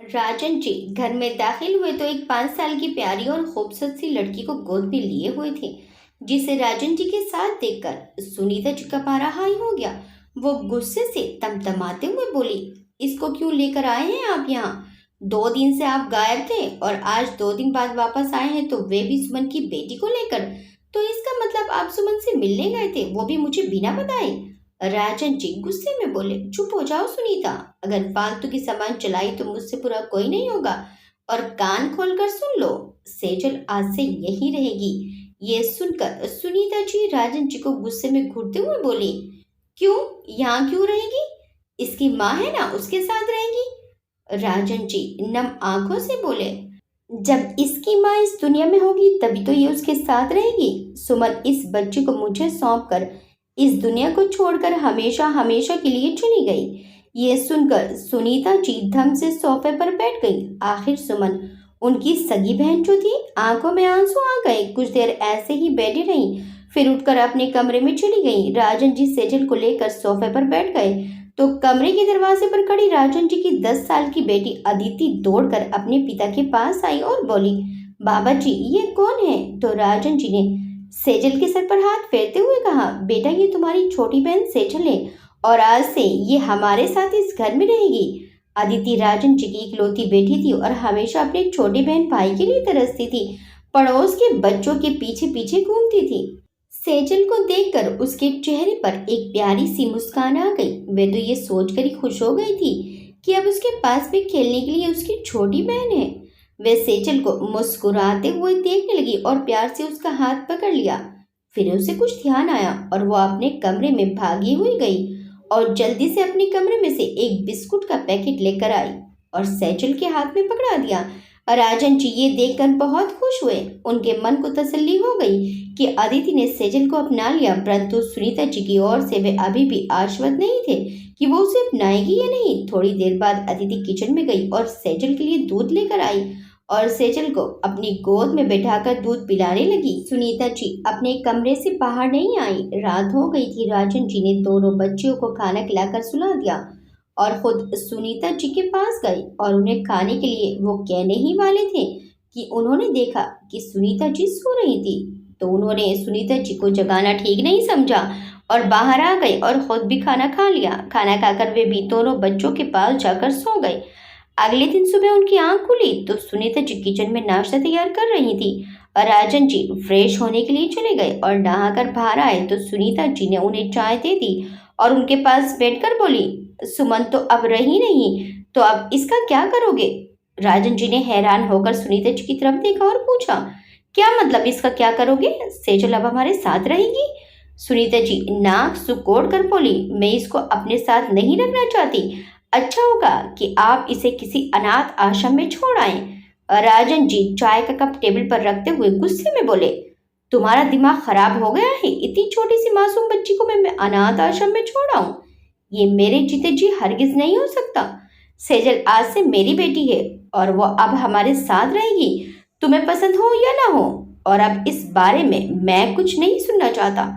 राजन जी घर में दाखिल हुए तो एक 5 साल की प्यारी और खूबसूरत सी लड़की को गोद में लिए हुए थे, जिसे राजन जी के साथ देखकर सुनीता जी का पारा हाई हो गया। वो गुस्से से तमतमाते हुए बोली, इसको क्यों लेकर आए हैं आप यहाँ? 2 दिन से आप गायब थे और आज 2 दिन बाद वापस आए हैं, तो वे भी सुमन की बेटी को लेकर। तो इसका मतलब आप सुमन से मिलने गए थे, वो भी मुझे बिना बताए। राजन जी गुस्से में बोले, चुप हो जाओ सुनीता, अगर फालतू की सामान चलाई तो मुझसे बुरा कोई नहीं होगा। और कान खोलकर सुन लो, सेजल आज से यही रहेगी। ये सुनकर सुनीता जी राजन जी को गुस्से में घूरते हुए बोली, क्यों? यहाँ क्यों रहेगी? इसकी माँ है ना, उसके साथ रहेगी। राजन जी नम आंखों से बोले, जब इसकी माँ इस दुनिया में होगी तभी तो ये उसके साथ रहेगी। सुमन इस बच्चे को मुझे सौंप कर इस दुनिया को छोड़कर हमेशा हमेशा के लिए चली गई। ये सुनकर सुनीता जी धम से सोफे पर बैठ गई। आखिर सुमन उनकी सगी बहन जो थी, आंखों में आंसू आ गए। कुछ देर ऐसे ही बैठी रही, फिर उठकर अपने कमरे में चली गई। राजन जी सेजल को लेकर सोफे पर बैठ गए तो कमरे के दरवाजे पर खड़ी राजन जी की 10 साल की बेटी अदिति दौड़कर अपने पिता के पास आई और बोली, बाबा जी ये कौन है? तो राजन जी ने सेजल के सर पर हाथ फेरते हुए कहा, बेटा ये तुम्हारी छोटी बहन सेजल है और आज से ये हमारे साथ इस घर में रहेगी। अदिति राजन जी की इकलौती बेटी थी और हमेशा अपने छोटी बहन भाई के लिए तरसती थी। पड़ोस के बच्चों के पीछे पीछे घूमती थी। सेजल को देखकर उसके चेहरे पर एक प्यारी सी मुस्कान आ गई। वे तो ये सोचकर ही खुश हो गई थी कि अब उसके पास भी खेलने के लिए उसकी छोटी बहन है। वे सेजल को मुस्कुराते हुए देखने लगी और प्यार से उसका हाथ पकड़ लिया। फिर उसे कुछ ध्यान आया और वो अपने कमरे में भागी हुई गई और जल्दी से अपने कमरे में से एक बिस्कुट का पैकेट लेकर आई और सेजल के हाथ में पकड़ा दिया। राजन जी ये देखकर बहुत खुश हुए। उनके मन को तसल्ली हो गई कि अदिति ने सेजल को अपना लिया, परंतु सुनीता जी की ओर से वे अभी भी आश्वस्त नहीं थे कि वो उसे अपनाएगी या नहीं। थोड़ी देर बाद अदिति किचन में गई और सेजल के लिए दूध लेकर आई और सेजल को अपनी गोद में बैठाकर दूध पिलाने लगी। सुनीता जी अपने कमरे से बाहर नहीं आई। रात हो गई थी। राजन जी ने दोनों बच्चियों को खाना खिलाकर सुला दिया और खुद सुनीता जी के पास गए और उन्हें खाने के लिए वो कहने ही वाले थे कि उन्होंने देखा कि सुनीता जी सो रही थी। तो उन्होंने सुनीता जी को जगाना ठीक नहीं समझा और बाहर आ गए और खुद भी खाना खा लिया। खाना खाकर वे भी दोनों बच्चों के पास जाकर सो गए। अगले दिन सुबह उनकी आंख खुली तो सुनीता जी किचन में नाश्ता तैयार कर रही थी और राजन जी फ्रेश होने के लिए चले गए और नहाकर बाहर आए तो सुनीता जी ने उन्हें चाय दे दी और उनके पास बैठकर बोली, सुमन तो अब रही नहीं, तो अब इसका क्या करोगे? राजन जी ने हैरान होकर सुनीता जी की तरफ देखा और पूछा, क्या मतलब इसका क्या करोगे? सेजल अब हमारे साथ रहेगी? सुनीता जी नाक सुकोड़ कर बोली, मैं इसको अपने साथ नहीं रखना चाहती। अच्छा होगा कि आप इसे किसी अनाथ आश्रम में छोड़ आए। राजन जी चाय का कप टेबल पर रखते हुए गुस्से में बोले, तुम्हारा दिमाग खराब हो गया है? इतनी छोटी सी मासूम बच्ची को मैं अनाथ आश्रम में छोड़ आऊं? ये मेरे जीते जी हरगिज नहीं हो सकता। सेजल आज से मेरी बेटी है और वो अब हमारे साथ रहेगी, तुम्हें पसंद हो या ना हो। और अब इस बारे में मैं कुछ नहीं सुनना चाहता।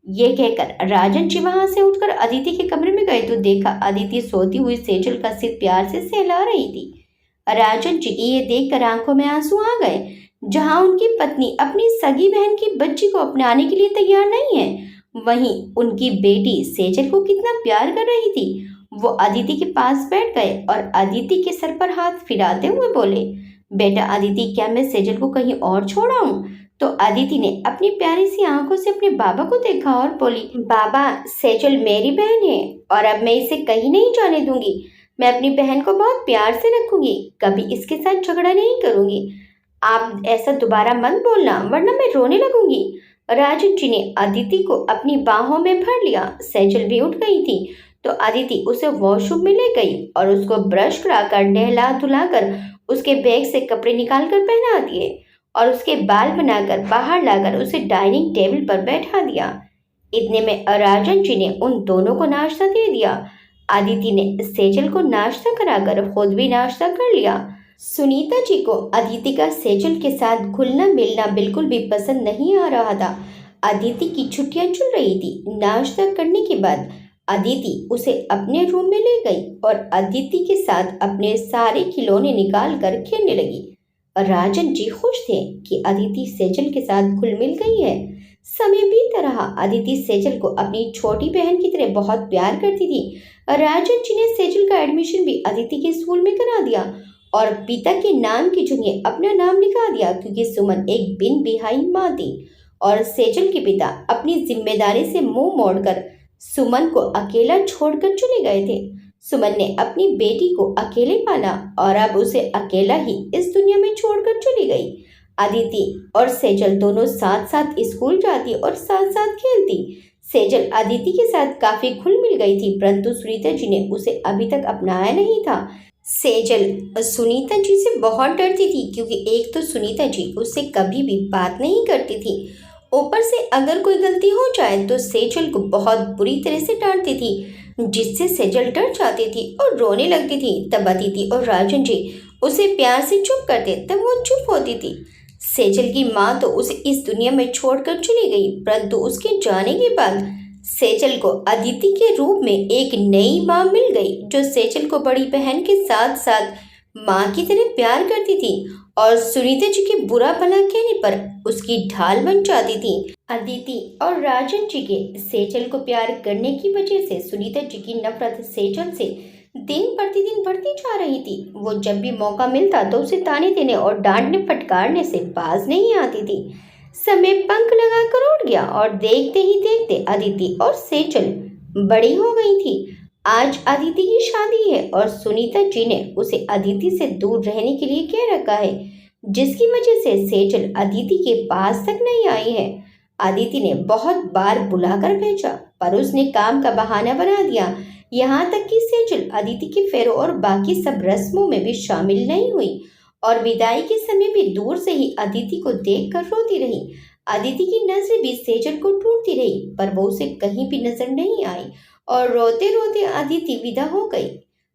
ये कहकर राजन जी वहां से उठकर अदिति के कमरे में गए तो देखा अदिति सोती हुई सेजल का सिर प्यार से सहला रही थी। राजन जी की ये देखकर आंखों में आंसू आ गए। जहां उनकी पत्नी अपनी सगी बहन की बच्ची को अपनाने के लिए तैयार नहीं है, वहीं उनकी बेटी सेजल को कितना प्यार कर रही थी। वो अदिति के पास बैठ गए और अदिति के सर पर हाथ फिराते हुए बोले, बेटा अदिति, क्या मैं सेजल को कहीं और छोड़ आऊं? तो अदिति ने अपनी प्यारी सी आंखों से अपने बाबा को देखा और बोली, बाबा सेजल मेरी बहन है और अब मैं इसे कहीं नहीं जाने दूंगी। मैं अपनी बहन को बहुत प्यार से रखूंगी, कभी इसके साथ झगड़ा नहीं करूंगी। आप ऐसा दोबारा मत बोलना वरना मैं रोने लगूंगी। राजन जी ने अदिति को अपनी बाहों में भर लिया। सेजल भी उठ गई थी तो अदिति उसे वॉशरूम में ले गई और उसको ब्रश कराकर नहला धुलाकर उसके बैग से कपड़े निकालकर पहना दिए और उसके बाल बनाकर बाहर लाकर उसे डाइनिंग टेबल पर बैठा दिया। इतने में राजन जी ने उन दोनों को नाश्ता दे दिया। अदिति ने सेजल को नाश्ता कराकर खुद भी नाश्ता कर लिया। सुनीता जी को अदिति का सेजल के साथ घुलना मिलना बिल्कुल भी पसंद नहीं आ रहा था। अदिति की छुट्टियां चल रही थी। नाश्ता करने के बाद अदिति उसे अपने रूम में ले गई और अदिति के साथ अपने सारे खिलौने निकाल कर खेलने लगी। राजन जी खुश थे कि अदिति सेजल के साथ घुल मिल गई है। समय बीतता रहा। अदिति सेजल को अपनी छोटी बहन की तरह बहुत प्यार करती थी। राजन जी ने सेजल का एडमिशन भी अदिति के स्कूल में करा दिया और पिता के नाम की जगह अपना नाम लिखा दिया, क्योंकि सुमन एक बिन बिहाई माँ थी और सेजल के पिता अपनी जिम्मेदारी से मुंह मोड़कर सुमन को अकेला छोड़कर चले गए थे। सुमन ने अपनी बेटी को अकेले पाला और अब उसे अकेला ही इस दुनिया में छोड़कर चली गई। अदिति और सेजल दोनों साथ साथ स्कूल जाती और साथ साथ खेलती। सेजल अदिति के साथ काफी घुल मिल गई थी, परंतु सुनीता जी ने उसे अभी तक अपनाया नहीं था। सेजल सुनीता जी से बहुत डरती थी, क्योंकि एक तो सुनीता जी उससे कभी भी बात नहीं करती थी, ऊपर से अगर कोई गलती हो जाए तो सेजल को बहुत बुरी तरह से डांटती थी, जिससे सेजल डर जाती थी और रोने लगती थी। तब अदिति और राजन जी उसे प्यार से चुप करते, तब वो चुप होती थी। सेजल की माँ तो उसे इस दुनिया में छोड़कर चली गई, परंतु उसके जाने के बाद सेजल को अदिति के रूप में एक नई माँ मिल गई, जो सेजल को बड़ी बहन के साथ साथ माँ की तरह प्यार करती थी और सुनीता जी के बुरा भला कहने पर उसकी ढाल बन जाती थी। अदिति और राजन जी के सेजल को प्यार करने की वजह से सुनीता जी की नफरत सेजल से दिन प्रतिदिन बढ़ती जा रही थी। वो जब भी मौका मिलता तो उसे ताने देने और डांटने फटकारने से बाज नहीं आती थी। समय पंख लगाकर उड़ गया और देखते ही देखते अदिति और सेजल बड़ी हो गई थी। आज अदिति की शादी है और सुनीता जी ने उसे अदिति से दूर रहने के लिए कह रखा है, जिसकी वजह से सेजल अदिति के पास तक नहीं आई है। अदिति ने बहुत बार बुलाकर भेजा, पर उसने काम का बहाना बना दिया। यहाँ तक कि सेजल अदिति के फेरों और बाकी सब रस्मों में भी शामिल नहीं हुई और विदाई के समय भी दूर से ही अदिति को देखकर रोती रही। अदिति की नजर भी सेजल को ढूंढती रही, पर वो उसे कहीं भी नजर नहीं आई और रोते रोते अदिति विदा हो गई।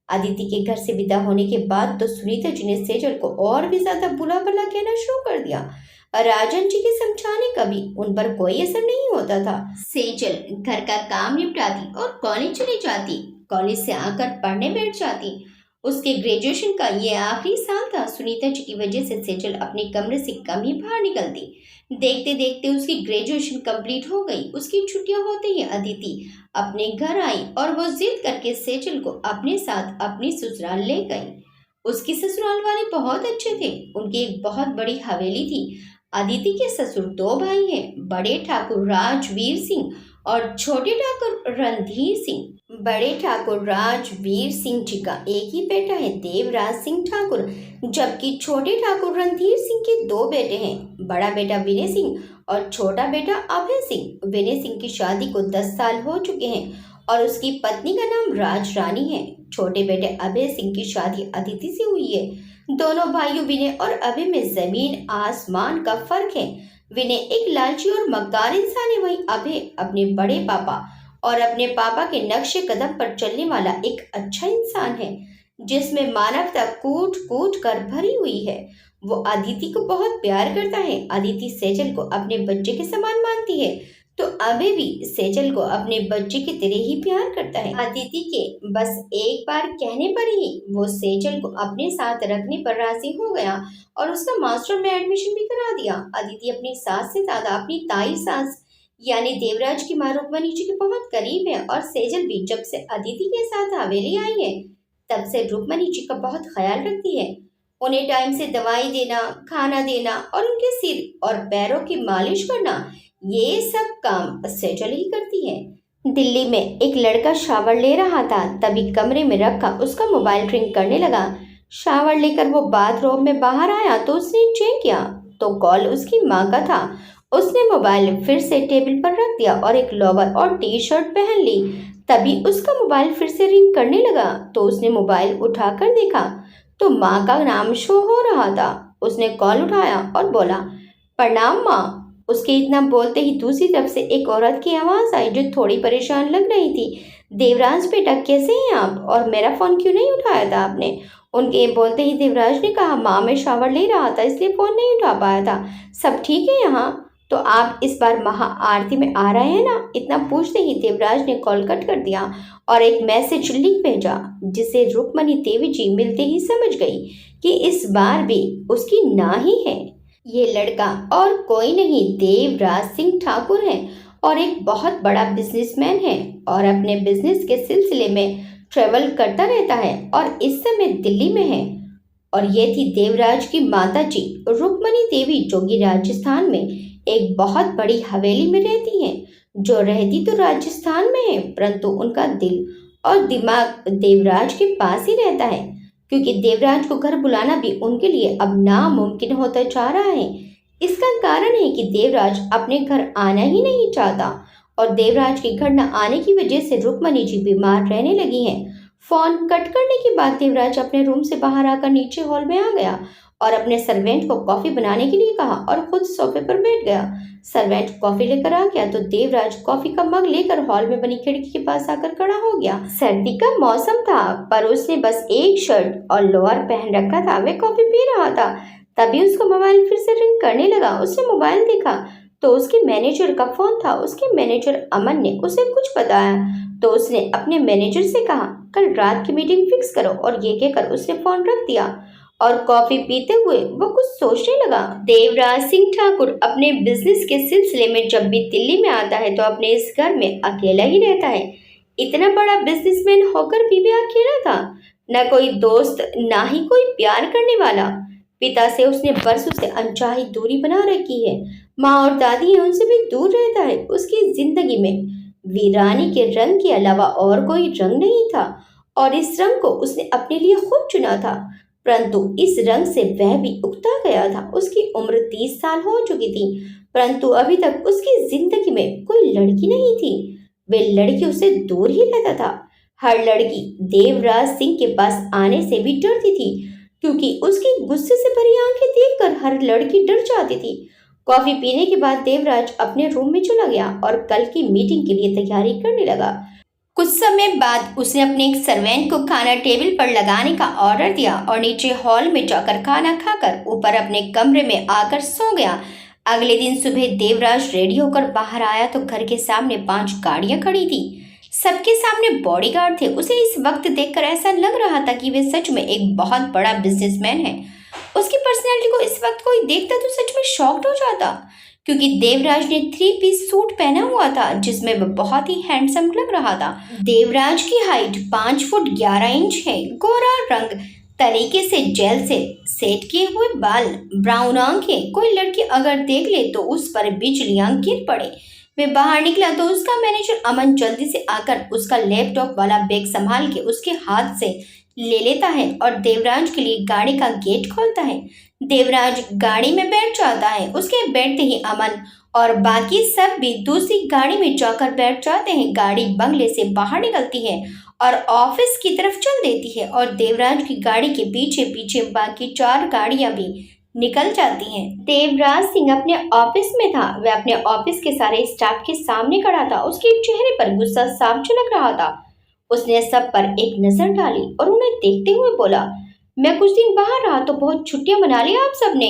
अदिति के घर से विदा होने के बाद तो सुनीता जी ने सेजल को और भी ज्यादा बुरा भला कहना शुरू कर दिया। राजन जी के समझाने का भी उन पर कोई असर नहीं होता था। सेजल घर का काम निपटाती और कॉलेज चली जाती। कॉलेज से आकर पढ़ने बैठ जाती। उसके ग्रेजुएशन का ये आखिरी साल था। सुनीता जी की वजह से सेजल अपने कमरे से कम ही बाहर निकलती। देखते देखते उसकी ग्रेजुएशन कंप्लीट हो गई। उसकी छुट्टियां होते ही अदिति अपने घर आई और वो जिद करके सेजल को अपने साथ अपनी ससुराल ले गई। उसके ससुराल वाले बहुत अच्छे थे। उनकी एक बहुत बड़ी हवेली थी। अदिति के ससुर दो भाई हैं, बड़े ठाकुर राजवीर सिंह और छोटे ठाकुर रणधीर सिंह। बड़े ठाकुर राजवीर सिंह जी का एक ही बेटा है, देवराज सिंह ठाकुर, जबकि छोटे ठाकुर रणधीर सिंह के दो बेटे हैं, बड़ा बेटा विनय सिंह और छोटा बेटा अभय सिंह। विनय सिंह की शादी को 10 साल हो चुके हैं और उसकी पत्नी का नाम राज रानी है। छोटे बेटे अभय सिंह की शादी अदिति से हुई है। दोनों भाइयों विनय और अभय में जमीन आसमान का फर्क है। विनय एक लालची और मक्कार इंसान है, वहीं अभय अपने बड़े पापा और अपने पापा के नक्शे कदम पर चलने वाला एक अच्छा इंसान है, जिसमें मानवता कूट कूट कर भरी हुई है। वो अदिति को बहुत प्यार करता है। अदिति सेजल को अपने बच्चे के समान मानती है, तो अभय भी सेजल को अपने बच्चे की तरह ही प्यार करता है। अदिति के बस एक बार कहने पर ही वो सेजल को अपने साथ रखने पर राजी हो गया और उसका मास्टर में एडमिशन भी करा दिया। अदिति अपनी सास से ज्यादा अपनी ताई सास यानी देवराज की माँ रुक्मणी जी के बहुत करीब है और सेजल भी जब से अदिति के साथ हवेली आई है तब से रुक्मणी जी का बहुत ख्याल रखती है। उन्हें टाइम से दवाई देना, खाना देना और उनके सिर और पैरों की मालिश करना, ये सब काम सेजल ही करती है। दिल्ली में एक लड़का शावर ले रहा था, तभी कमरे में रखा उसका मोबाइल रिंग करने लगा। शावर लेकर वो बाथरूम में बाहर आया तो उसने चेक किया तो कॉल उसकी माँ का था। उसने मोबाइल फिर से टेबल पर रख दिया और एक लोअर और टी शर्ट पहन ली। तभी उसका मोबाइल फिर से रिंग करने लगा तो उसने मोबाइल उठाकर देखा तो माँ का नाम शो हो रहा था। उसने कॉल उठाया और बोला, प्रणाम माँ। उसके इतना बोलते ही दूसरी तरफ से एक औरत की आवाज़ आई जो थोड़ी परेशान लग रही थी। देवराज बेटा, कैसे हैं आप और मेरा फ़ोन क्यों नहीं उठाया था आपने? उनके बोलते ही देवराज ने कहा, माँ मैं शावर ले रहा था इसलिए फ़ोन नहीं उठा पाया था। सब ठीक है यहाँ? तो आप इस बार महाआरती में आ रहे हैं ना? इतना पूछते ही देवराज ने कॉल कट कर दिया और एक मैसेज लिख भेजा, जिसे रुक्मणी देवी जी मिलते ही समझ गई कि इस बार भी उसकी ना ही है। ये लड़का और कोई नहीं देवराज सिंह ठाकुर है और एक बहुत बड़ा बिजनेसमैन है और अपने बिजनेस के सिलसिले में ट्रेवल करता रहता है और इस समय दिल्ली में है। और ये थी देवराज की माता जी रुक्मणी देवी, जो कि राजस्थान में एक बहुत बड़ी हवेली में रहती हैं। जो रहती तो राजस्थान में है, परंतु उनका दिल और दिमाग देवराज के पास ही रहता है, क्योंकि देवराज को घर बुलाना भी उनके लिए अब नामुमकिन होता जा रहा है। इसका कारण है कि देवराज अपने घर आना ही नहीं चाहता और देवराज के घर न आने की वजह से रुक्मणी जी बीमार रहने लगी हैं। फोन कट करने के बाद देवराज अपने रूम से बाहर आकर नीचे हॉल में आ गया और अपने सर्वेंट को कॉफी बनाने के लिए कहा और खुद सोफे पर बैठ गया। सर्वेंट कॉफी लेकर आ गया तो देवराज कॉफी का मग लेकर हॉल में बनी खिड़की के पास आकर खड़ा हो गया। सर्दी का मौसम था, पर उसने बस एक शर्ट और लोअर पहन रखा था। वह कॉफी पी रहा था, तभी उसका मोबाइल फिर से रिंग करने लगा। उसने मोबाइल देखा तो उसके मैनेजर का फोन था। उसके मैनेजर अमन ने उसे कुछ बताया तो उसने अपने मैनेजर से कहा, कल रात की मीटिंग फिक्स करो, और ये कहकर उसने फोन रख दिया और कॉफी पीते हुए वो कुछ सोचने लगा। देवराज सिंह ठाकुर अपने बिजनेस के सिलसिले में जब भी दिल्ली में आता है तो अपने इस घर में अकेला ही रहता है। इतना बड़ा बिजनेसमैन होकर भी अकेला था, न कोई दोस्त ना ही कोई प्यार करने वाला। पिता से उसने बरसों से अनचाही दूरी बना रखी है। माँ और दादी है, उनसे भी दूर रहता है। उसकी जिंदगी में वीरानी के रंग के अलावा और कोई रंग नहीं था और इस रंग को उसने अपने लिए खुद चुना था, परंतु इस रंग से वह भी उगता गया था। उसकी उम्र 30 साल हो चुकी थी, परंतु अभी तक उसकी जिंदगी में कोई लड़की नहीं थी। वे लड़की उससे दूर ही रहता था। हर लड़की देवराज सिंह के पास आने से भी डरती थी, क्योंकि उसकी गुस्से से भरी आंखें देखकर हर लड़की डर जाती थी। कॉफी पीने के बाद देवराज अपने रूम में चला गया और कल की मीटिंग के लिए तैयारी करने लगा। कुछ समय बाद उसने अपने एक सर्वेंट को खाना टेबल पर लगाने का ऑर्डर दिया और नीचे हॉल में जाकर खाना खाकर ऊपर अपने कमरे में आकर सो गया। अगले दिन सुबह देवराज रेडी होकर बाहर आया तो घर के सामने 5 गाड़ियां खड़ी थी। सबके सामने बॉडीगार्ड थे। उसे इस वक्त देखकर ऐसा लग रहा था कि वह सच में एक बहुत बड़ा बिजनेसमैन है। उसकी पर्सनैलिटी को इस वक्त कोई देखता तो सच में शॉक्ड हो जाता, क्योंकि देवराज ने 3 पीस सूट पहना हुआ था, जिसमें वह बहुत ही हैंडसम लग रहा था। देवराज की हाइट 5 फुट 11 इंच है। गोरा रंग, तरीके से जेल से सेट किए हुए बाल, ब्राउन आंखें। कोई लड़की अगर देख ले तो उस पर बिजलियां गिर पड़े। वे बाहर निकला तो उसका मैनेजर अमन जल्दी से आकर उसका लैपटॉप वाला बैग संभाल के उसके हाथ से ले लेता है और देवराज के लिए गाड़ी का गेट खोलता है। देवराज गाड़ी में बैठ जाता है। उसके बैठते ही अमन और बाकी सब भी दूसरी गाड़ी में जाकर बैठ जाते हैं। गाड़ी बंगले से बाहर निकलती है और ऑफिस की तरफ चल देती है और देवराज की गाड़ी के पीछे पीछे बाकी 4 गाड़ियां भी निकल जाती हैं। देवराज सिंह अपने ऑफिस में था। वह अपने ऑफिस के सारे स्टाफ के सामने खड़ा था। उसके चेहरे पर गुस्सा साफ झलक रहा था। उसने सब पर एक नजर डाली और उन्हें देखते हुए बोला, मैं कुछ दिन बाहर रहा तो बहुत छुट्टियां मना लिया आप सबने।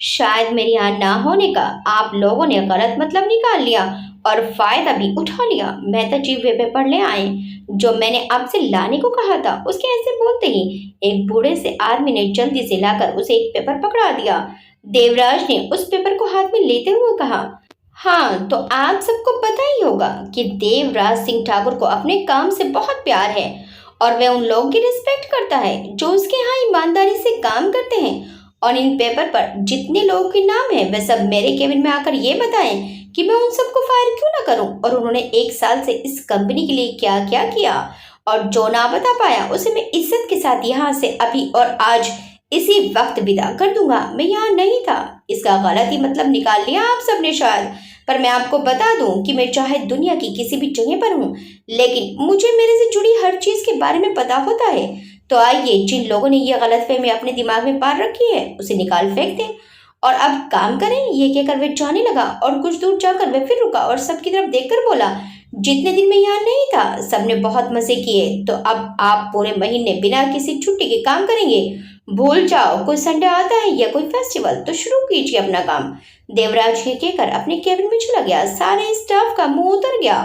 शायद मेरे यहाँ ना होने का आप लोगों ने गलत मतलब निकाल लिया और फायदा भी उठा लिया। मेहता जी वे पेपर ले आए जो मैंने आपसे लाने को कहा था। उसके ऐसे बोलते ही एक बूढ़े से आदमी ने जल्दी से लाकर उसे एक पेपर पकड़ा दिया। देवराज ने उस पेपर को हाथ में लेते हुए कहा, हाँ तो आप सबको पता ही होगा कि देवराज सिंह ठाकुर को अपने काम से बहुत प्यार है और वह उन लोगों की रिस्पेक्ट करता है जो उसके यहाँ ईमानदारी से काम करते हैं। और इन पेपर पर जितने लोगों के नाम है वे सब मेरे केबिन में आकर ये बताएं कि मैं उन सबको फायर क्यों ना करूं और उन्होंने 1 साल से इस कंपनी के लिए क्या क्या किया, और जो ना बता पाया उसे मैं इज्जत के साथ यहाँ से अभी और आज इसी वक्त विदा कर दूंगा। मैं यहाँ नहीं था। इसका गलत ही मतलब निकाल लिया आप सबने शायद, पर मैं आपको बता दूं कि मैं चाहे दुनिया की किसी भी जगह पर हूँ, लेकिन मुझे मेरे से जुड़ी हर चीज के बारे में पता होता है। तो आइए, जिन लोगों ने ये गलतफहमी अपने दिमाग में पार रखी है उसे निकाल फेंक दें और अब काम करें। ये कहकर वे जाने लगा और कुछ दूर जाकर वे फिर रुका और सबकी तरफ देखकर बोला, जितने दिन मैं यहाँ नहीं था सबने बहुत मजे किए, तो अब आप पूरे महीने बिना किसी छुट्टी के काम करेंगे। भूल जाओ, कोई संडे आता है या कोई फेस्टिवल तो शुरू कीजिए अपना काम। देवराज ये कहकर अपने केबिन में चला गया। सारे स्टाफ का मुंह उतर गया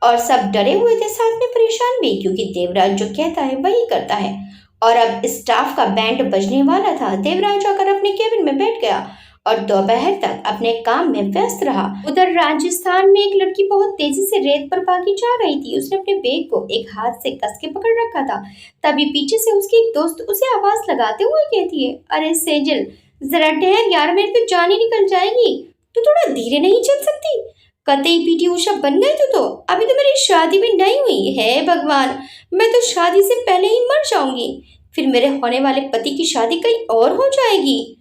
और सब डरे हुए थे, साथ में परेशान भी, क्योंकि देवराज जो कहता है वही करता है। और अब स्टाफ का बैंड बजने वाला था। देवराज आकर अपने केबिन में बैठ गया और दोपहर तक अपने काम में व्यस्त रहा। उधर राजस्थान में एक लड़की बहुत तेजी से रेत पर भागी जा रही थी। उसने अपने बैग को एक हाथ से कस के पकड़ रखा था। तभी पीछे से उसकी एक दोस्त उसे आवाज लगाते हुए कहती है, अरे सेजल, जरा ठहर यार, मेरी तो जान ही निकल जाएगी। तू थोड़ा धीरे नहीं चल सकती? कतई पीटी उषा बन गई तू तो। अभी तो मेरी शादी भी नहीं हुई है। भगवान, मैं तो शादी से पहले ही मर जाऊंगी। फिर मेरे होने वाले पति की शादी कहीं और हो जाएगी।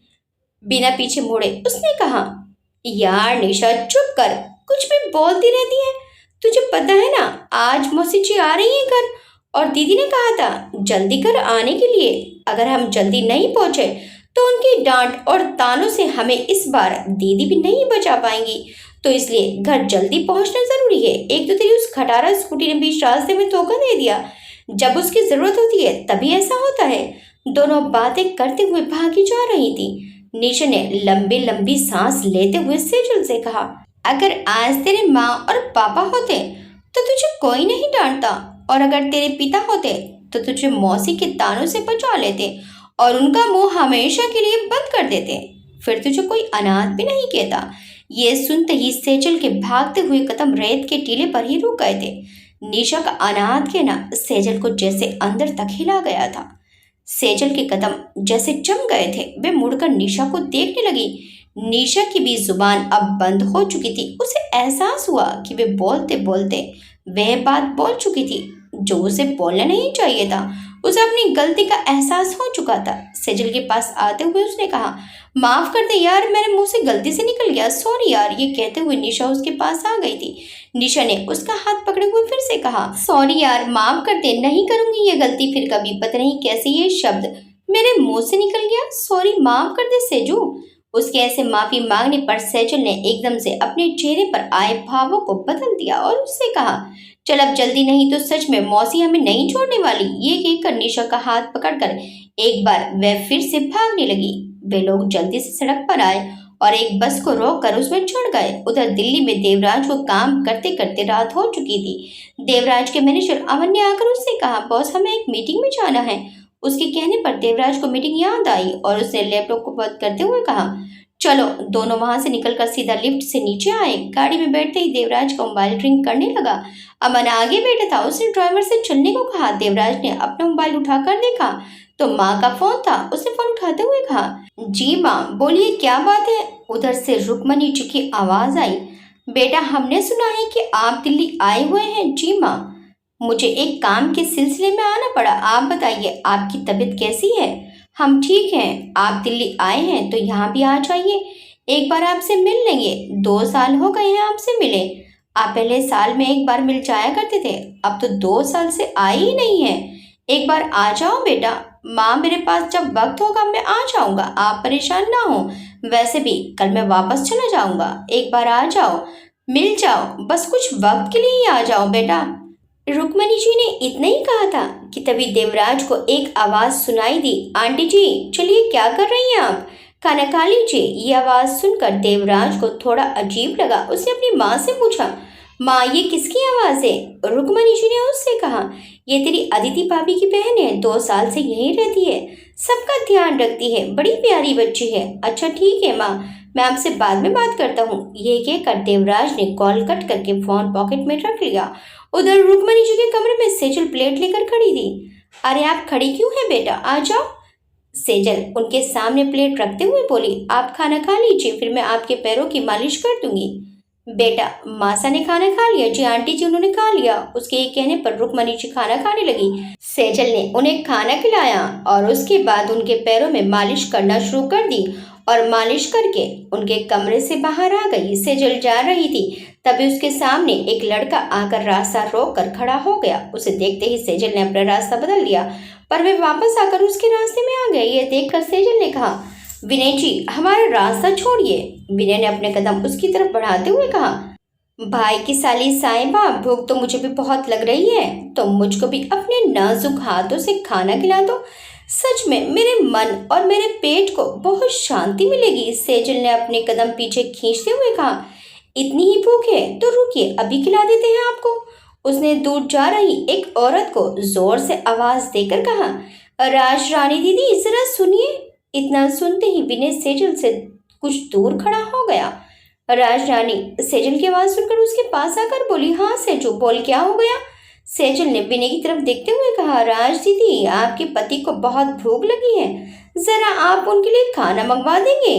बिना पीछे मुड़े उसने कहा, यार निशा चुप कर, कुछ भी बोलती रहती है। तुझे पता है ना, आज मौसी जी आ रही है घर, और दीदी ने कहा था जल्दी घर आने के लिए। अगर हम जल्दी नहीं पहुंचे तो उनकी डांट और तानों से हमें इस बार दीदी भी नहीं बचा पाएंगी। तो इसलिए घर जल्दी पहुंचना जरूरी है। एक तो तेरी उस खटारा स्कूटी ने बीच रास्ते में धोखा दे दिया। जब उसकी जरूरत होती है तभी ऐसा होता है। दोनों बातें करते हुए भागी जा रही थी। निशा ने लंबी लंबी सांस लेते हुए सेजल से कहा, अगर आज तेरे माँ और पापा होते तो तुझे कोई नहीं डांटता, और अगर तेरे पिता होते तो तुझे मौसी के तानों से बचा लेते और उनका मुंह हमेशा के लिए बंद कर देते। फिर तुझे कोई अनाथ भी नहीं कहता। ये सुनते ही सेजल के भागते हुए कदम रेत के टीले पर ही रुक गए थे। निशा का अनाथ कहना सेजल को जैसे अंदर तक हिला गया था। सेजल के कदम जैसे जम गए थे। वे मुड़कर निशा को देखने लगी। निशा की भी जुबान अब बंद हो चुकी थी। उसे एहसास हुआ कि वे बोलते बोलते वह बात बोल चुकी थी जो उसे बोलना नहीं चाहिए था। उसे अपनी गलती का एहसास हो चुका था। सेजल के पास आते हुए उसने कहा, माफ कर दे यार, मेरे मुंह से गलती से निकल गया, सॉरी यार। ये कहते हुए निशा उसके पास आ गई थी। निशा ने उसका हाथ पकड़े हुए फिर से कहा, सॉरी यार, माफ कर दे, नहीं करूंगी ये गलती फिर कभी। पता नहीं कैसे ये शब्द मेरे मुंह से निकल गया। सॉरी, माफ कर दे सेजू। उसके ऐसे माफी मांगने पर सेजल ने एकदम से अपने चेहरे पर आए भावों को बदल दिया और उससे कहा, चल अब जल्दी, नहीं तो सच में मौसी हमें नहीं छोड़ने वाली। ये कहकर निशा का हाथ पकड़कर एक बार वह फिर से भागने लगी। वे लोग जल्दी से सड़क पर आए और एक बस को रोककर उसमें चढ़ गए। उधर दिल्ली में देवराज को काम करते करते रात हो चुकी थी। देवराज के मैनेजर अमन ने आकर उससे कहा, बॉस, हमें एक मीटिंग में जाना है। उसके कहने पर देवराज को मीटिंग याद आई और उसने लैपटॉप को बंद करते हुए कहा, चलो। दोनों वहां से निकलकर सीधा लिफ्ट से नीचे आए। गाड़ी में बैठते ही देवराज का मोबाइल रिंग करने लगा। अमन आगे बैठा था। उसने ड्राइवर से चलने को कहा। देवराज ने अपना मोबाइल उठाकर देखा तो माँ का फोन था। उसने फोन उठाते हुए कहा, जी माँ, बोलिए क्या बात है। उधर से रुक्मणी जी की आवाज आई, बेटा, हमने सुना है कि आप दिल्ली आए हुए हैं। जी माँ, मुझे एक काम के सिलसिले में आना पड़ा। आप बताइए, आपकी तबीयत कैसी है। हम ठीक हैं। आप दिल्ली आए हैं तो यहाँ भी आ जाइए, एक बार आपसे मिल लेंगे। 2 साल हो गए हैं आपसे मिले। आप पहले साल में एक बार मिल जाया करते थे, अब तो 2 साल से आए ही नहीं है। एक बार आ जाओ बेटा। माँ, मेरे पास जब वक्त होगा मैं आ जाऊंगा, आप परेशान ना हो। वैसे भी कल मैं वापस चला जाऊंगा। एक बार आ जाओ, मिल जाओ, बस कुछ वक्त के लिए ही आ जाओ बेटा। रुक्मणी जी ने इतना ही कहा था कि तभी देवराज को एक आवाज सुनाई दी, आंटी जी, चलिए, क्या कर रही हैं आप, खाना खा लीजिए। ये आवाज सुनकर देवराज को थोड़ा अजीब लगा। उसने अपनी माँ से पूछा, माँ, ये किसकी आवाज है। रुक्मणी जी ने उससे कहा, ये तेरी अदिति भाभी की बहन है, 2 साल से यहीं रहती है, सबका ध्यान रखती है, बड़ी प्यारी बच्ची है। अच्छा ठीक है माँ, मैं आपसे बाद में बात करता हूँ। ये कहकर देवराज ने कॉल कट करके फोन पॉकेट में रख लिया। उधर रुक्मणी जी के कमरे में सेजल प्लेट लेकर खड़ी थी। अरे आप खड़ी क्यों है बेटा, आ जाओ। सेजल उनके सामने प्लेट रखते हुए बोली, आप खाना खा लीजिए, फिर मैं आपके पैरों की मालिश कर दूंगी। बेटा, मासा ने खाना खा लिया। जी आंटी जी, उन्होंने खा लिया। उसके एक कहने पर रुक्मणी जी खाना खाने लगी। सेजल ने उन्हें खाना खिलाया और उसके बाद उनके पैरों में मालिश करना शुरू कर दी और मालिश करके उनके कमरे से बाहर आ गई। सेजल जा रही थी तभी उसके सामने एक लड़का आकर रास्ता रोक कर खड़ा हो गया। उसे देखते ही सेजल ने अपना रास्ता बदल लिया, पर वे वापस आकर उसके रास्ते में आ गए। यह देखकर सेजल ने कहा, विनय जी, हमारा रास्ता छोड़िए। विनय ने अपने कदम उसकी तरफ बढ़ाते हुए कहा, भाई की साली साहिबा, भूख तो मुझे भी बहुत लग रही है, तो मुझको भी अपने नाजुक हाथों से खाना खिला दो। सच में मेरे मन और मेरे पेट को बहुत शांति मिलेगी। सेजल ने अपने कदम पीछे खींचते हुए कहा। इतनी ही भूख है तो रुकिए, अभी खिला देते हैं आपको। उसने दूर जा रही एक औरत को जोर से आवाज देकर कहा। राज रानी दीदी जरा सुनिए। इतना सुनते ही विनय सेजल से कुछ दूर खड़ा हो गया। राज रानी सेजल की आवाज सुनकर उसके पास आकर बोली। हाँ सेजू बोल, क्या हो गया? सेजल ने विनय की तरफ देखते हुए कहा। राज दीदी आपके पति को बहुत भूख लगी है, जरा आप उनके लिए खाना मंगवा देंगे?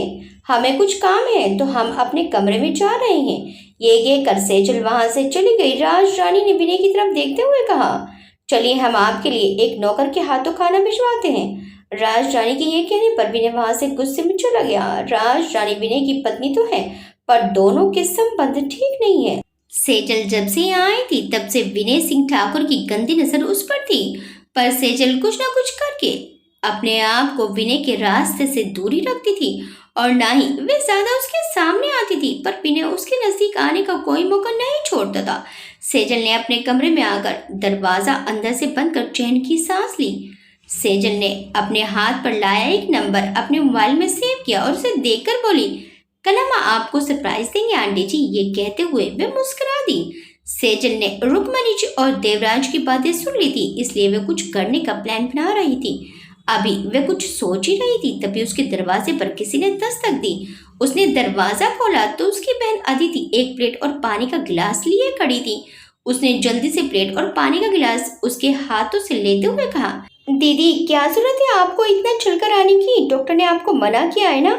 हमें कुछ काम है तो हम अपने कमरे में जा रहे हैं। ये कहकर सेजल वहां से चली गई। राज रानी ने विनय की तरफ देखते हुए कहा। चलिए हम आपके लिए एक नौकर के हाथों खाना भिजवाते हैं। राज रानी के ये कहने पर विनय वहां से गुस्से में चला गया। राज रानी विनय की पत्नी तो है, पर दोनों के संबंध ठीक नहीं है। सेजल जब से यहाँ आई थी तब से विनय सिंह ठाकुर की गंदी नजर उस पर थी, पर सेजल कुछ न कुछ करके अपने आप को विनय के रास्ते से दूरी रखती थी और ना ही वे ज्यादा उसके सामने आती थी, पर विनय उसके नजदीक आने का कोई मौका नहीं छोड़ता था। सेजल ने अपने कमरे में आकर दरवाजा अंदर से बंद कर चैन की सांस ली। सेजल ने अपने हाथ पर लाया एक नंबर अपने मोबाइल में सेव किया और उसे देखकर बोली। कल हम आपको सरप्राइज देंगे आंटी जी। ये कहते हुए वे मुस्कुरा दी। सेजल ने रुक्मणी जी और देवराज की बातें सुन ली थी, इसलिए वे कुछ करने का प्लान बना रही थी। अभी वे कुछ सोच ही रही थी, तभी उसके दरवाजे पर किसी ने दस्तक दी। उसने दरवाजा खोला तो उसकी बहन अदिति एक प्लेट और पानी का गिलास लिए खड़ी थी। उसने जल्दी से प्लेट और पानी का गिलास उसके हाथों से लेते हुए कहा। दीदी क्या जरूरत है आपको इतना चलकर आने की? डॉक्टर ने आपको मना किया है ना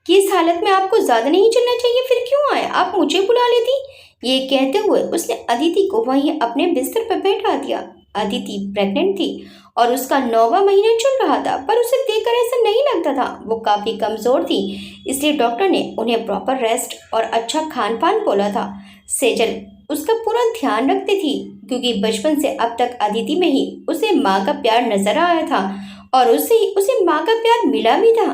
कि इस हालत में आपको ज्यादा नहीं चलना चाहिए, फिर क्यों आए? आप मुझे बुला लेती। ये कहते हुए उसने अदिति को वहीं अपने बिस्तर पर बैठा दिया। अदिति प्रेग्नेंट थी और उसका 9वां महीना चल रहा था, पर उसे देखकर ऐसा नहीं लगता था। वो काफी कमजोर थी, इसलिए डॉक्टर ने उन्हें प्रॉपर रेस्ट और अच्छा खान पान बोला था। सेजल उसका पूरा ध्यान रखती थी, क्योंकि बचपन से अब तक अदिति में ही उसे माँ का प्यार नजर आया था और उसे माँ का प्यार मिला भी था।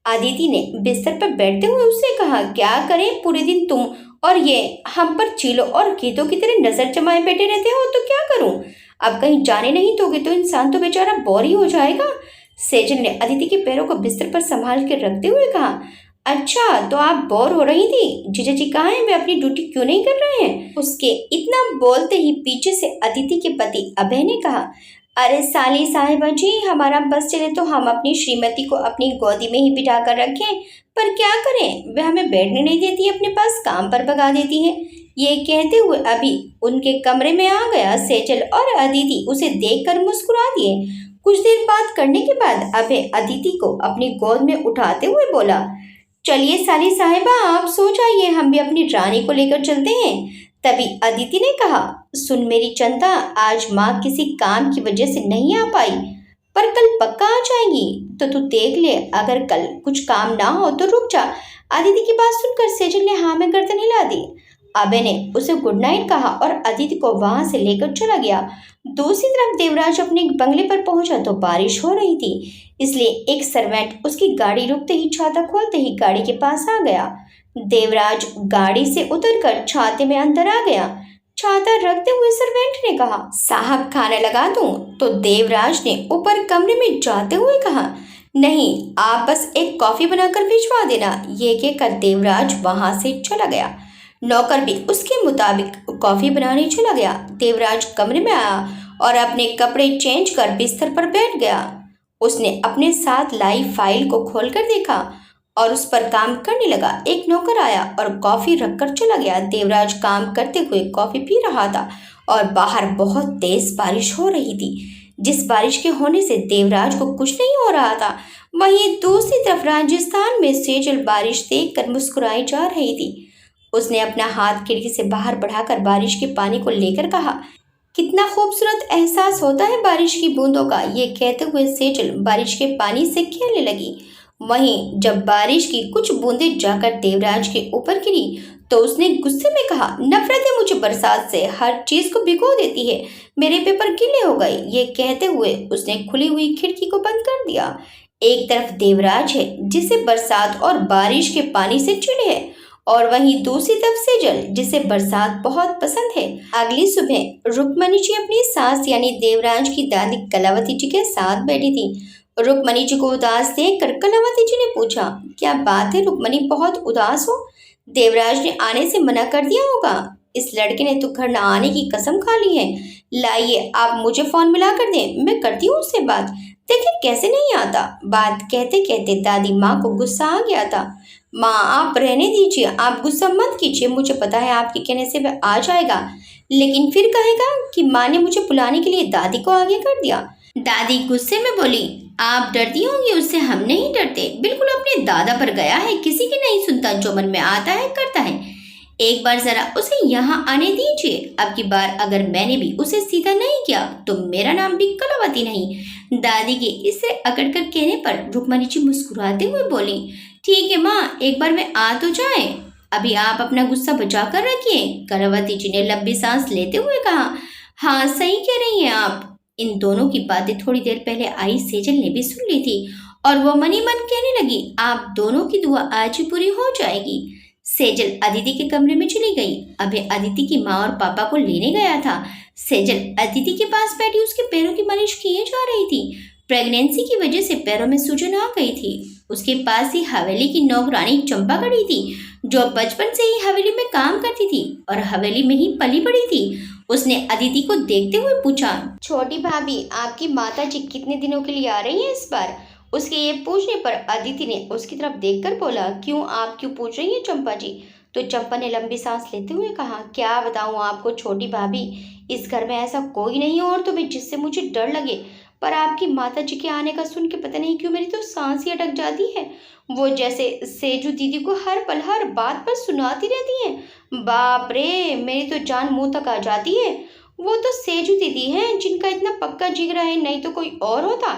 अदिति ने बिस्तर पर बैठते हुए उससे कहा। क्या करें, पूरे दिन तुम और ये हम पर चीलों और गीतों की तरह नजर जमाए बैठे रहते हो, तो क्या करूं? अब कहीं जाने नहीं दोगे तो इंसान तो बेचारा बोर ही हो जाएगा। सेजल ने अदिति के पैरों को बिस्तर पर संभाल कर रखते हुए कहा। अच्छा तो आप बोर हो रही थी? जीजा जी कहाँ हैं? वे अपनी ड्यूटी क्यों नहीं कर रहे हैं? उसके इतना बोलते ही पीछे से अदिति के पति अभय ने कहा। अरे साली साहिबा जी, हमारा बस चले तो हम अपनी श्रीमती को अपनी गोदी में ही बिठा कर रखें, पर क्या करें, वे हमें बैठने नहीं देती, अपने पास काम पर भगा देती है। ये कहते हुए अभी उनके कमरे में आ गया। सेजल और अदिति उसे देखकर मुस्कुरा दिए। कुछ देर बात करने के बाद अभय अदिति को अपनी गोद में उठाते हुए बोला। चलिए साली साहिबा आप सो जाइए, हम भी अपनी रानी को लेकर चलते हैं। तभी अदिति ने कहा। सुन मेरी चंदा, आज माँ किसी काम की वजह से नहीं आ पाई, पर कल पक्का आ जाएंगी, तो तू देख ले, अगर कल कुछ काम ना हो तो रुक जा। अदिति की बात सुनकर सेजल ने हाँ में गर्दन हिला दी। अबे ने उसे गुड नाइट कहा और अदिति को वहां से लेकर चला गया। दूसरी तरफ देवराज अपने बंगले पर पहुंचा तो बारिश हो रही थी, इसलिए एक सर्वेंट उसकी गाड़ी रुकते ही छाता खोलते ही गाड़ी के पास आ गया। देवराज गाड़ी से उतरकर छाते में अंदर आ गया। छाता रखते हुए सर्वेंट ने कहा। साहब खाना लगा दूं? तो देवराज ने ऊपर कमरे में जाते हुए कहा। नहीं, आप बस एक कॉफी बनाकर भिजवा देना। ये कहकर देवराज वहां से चला गया। नौकर भी उसके मुताबिक कॉफी बनाने चला गया। देवराज कमरे में आया और अपने कपड़े चेंज कर बिस्तर पर बैठ गया। उसने अपने साथ लाई फाइल को खोलकर देखा और उस पर काम करने लगा। एक नौकर आया और कॉफी रखकर चला गया। देवराज काम करते हुए कॉफी पी रहा था और बाहर बहुत तेज बारिश हो रही थी। जिस बारिश के होने से देवराज को कुछ नहीं हो रहा था, वहीं दूसरी तरफ राजस्थान में सेजल बारिश देखकर मुस्कुराई जा रही थी। उसने अपना हाथ खिड़की से बाहर बढ़ाकर बारिश के पानी को लेकर कहा। कितना खूबसूरत एहसास होता है बारिश की बूंदों का। ये कहते हुए सेजल बारिश के पानी से खेलने लगी। वहीं जब बारिश की कुछ बूंदें जाकर देवराज के ऊपर गिरी तो उसने गुस्से में कहा। नफरत है मुझे बरसात से, हर चीज को भिगो देती है, मेरे पेपर गीले हो गए। ये कहते हुए उसने खुली हुई खिड़की को बंद कर दिया। एक तरफ देवराज है जिसे बरसात और बारिश के पानी से चिढ़ है, और वहीं दूसरी तरफ सेजल जिसे बरसात बहुत पसंद है। अगली सुबह रुक्मणी जी अपनी सास यानी देवराज की दादी कलावती जी के साथ बैठी थी। रुक्मणी जी को उदास देखकर कलावती जी ने पूछा, क्या बात है रुक्मणी, बहुत उदास हो? देवराज ने आने से मना कर दिया होगा। इस लड़के ने तो घर न आने की कसम खा ली है। लाइए आप मुझे फोन मिला कर दें, मैं करती हूँ उससे बात। देखिए कैसे नहीं आता। बात कहते कहते दादी माँ को गुस्सा आ गया था। माँ आप रहने दीजिए, आप गुस्सा मत कीजिए, मुझे पता है आपके कहने से वह आ जाएगा, लेकिन फिर कहेगा कि माँ ने मुझे बुलाने के लिए दादी को आगे कर दिया। दादी गुस्से में बोली, आप डरती होंगी उससे, हम नहीं डरते। बिल्कुल अपने दादा पर गया है, किसी की नहीं सुनता, जो मन में आता है करता है। एक बार जरा उसे यहाँ आने दीजिए। अब की बार अगर मैंने भी उसे सीधा नहीं किया तो मेरा नाम भी कलावती नहीं। दादी के इसे अकड़कर कहने पर रुक्मणी जी मुस्कुराते हुए बोली, ठीक है माँ, एक बार वे आ तो जाए, अभी आप अपना गुस्सा बचा कर रखिए। कलावती जी ने लंबी सांस लेते हुए कहा, हाँ सही कह रही हैं आप। इन दोनों की बातें थोड़ी देर पहले आई सेजल ने भी सुन ली थी और वो मनी मन कहने लगी, आप दोनों की दुआ आज ही पूरी हो जाएगी। सेजल अदिति के कमरे में चली गई। अभी अदिति की माँ और पापा को लेने गया था। सेजल अदिति के पास बैठी उसके पैरों की मालिश किए जा रही थी। प्रेगनेंसी की वजह से पैरों में सूजन आ गई थी। उसके पास ही हवेली की नौकरानी चंपा खड़ी थी, जो बचपन से ही हवेली में काम करती थी और हवेली में ही पली बड़ी थी। उसने अदिति को देखते हुए पूछा, छोटी भाभी आपकी माता जी कितने दिनों के लिए आ रही हैं इस बार? उसके ये पूछने पर अदिति ने उसकी तरफ देखकर बोला, क्यों, आप क्यों पूछ रही हैं चंपा जी? तो चंपा ने लंबी सांस लेते हुए कहा, क्या बताऊं आपको छोटी भाभी, इस घर में ऐसा कोई नहीं और तो भी जिससे मुझे डर लगे, पर आपकी माता जी के आने का सुन के पता नहीं क्यों मेरी तो सांस ही अटक जाती है। वो जैसे सेजू दीदी को हर पल हर बात पर सुनाती रहती हैं। बाप रे, मेरी तो जान मुंह तक आ जाती है। वो तो सेजू दीदी हैं जिनका इतना पक्का जिगरा है, नहीं तो कोई और होता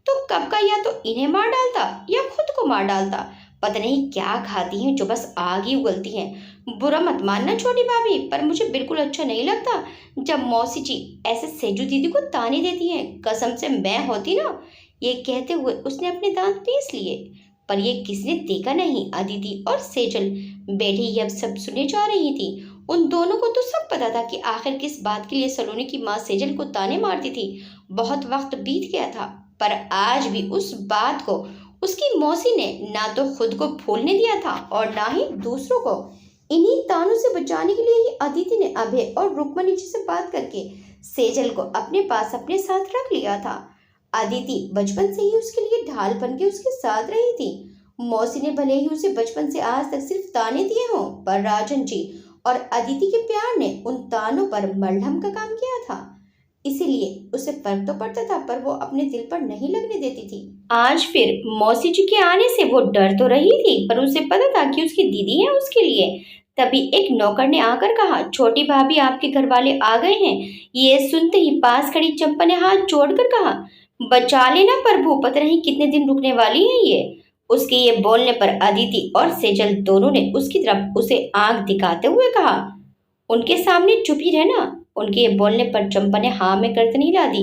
तो कब का या तो इन्हें मार डालता या खुद को मार डालता। पता नहीं क्या खाती हैं जो बस आग ही उगलती हैं। बुरा मत मानना छोटी भाभी, पर मुझे बिल्कुल अच्छा नहीं लगता जब मौसी जी ऐसे सेजू दीदी को ताने देती हैं। कसम से मैं होती ना। ये कहते हुए उसने अपने दांत पीस लिए, पर ये किसने देखा नहीं। अदिति और सेजल बैठी यह सब सुने जा रही थी। उन दोनों को तो सब पता था कि आखिर किस बात के लिए सलोनी की माँ सेजल को ताने मारती थी। बहुत वक्त बीत गया था, पर आज भी उस बात को उसकी मौसी ने ना तो खुद को भूलने दिया था और ना ही दूसरों को। इन्हीं तानों से बचाने के लिए ही अदिति ने अभय और रुक्मणी जी से बात करके सेजल को अपने पास अपने साथ रख लिया था। अदिति बचपन से ही उसके लिए ढाल बन के उसके साथ रही थी। मौसी ने भले ही उसे बचपन से आज तक सिर्फ ताने दिए हों, पर राजन जी और अदिति के प्यार ने उन तानों पर मलहम का काम किया था। इसीलिए उसे फर्क तो पड़ता था, पर वो अपने दिल पर नहीं लगने देती थी। आज फिर मौसी जी के आने से वो डर तो रही थी, पर उसे पता था कि उसकी दीदी है उसके लिए। तभी एक नौकर ने आकर कहा, छोटी भाभी आपके घर वाले आ गए हैं। ये सुनते ही पास खड़ी चंपा ने हाथ जोड़कर कहा, बचा लेना प्रभु, पता नहीं कितने दिन रुकने वाली है ये। उसके ये बोलने पर अदिति और सेजल दोनों ने उसकी तरफ उसे आंख दिखाते हुए कहा, उनके सामने चुप ही रहना। उनके ये बोलने पर चंपा ने हाँ में गर्दन हिला दी।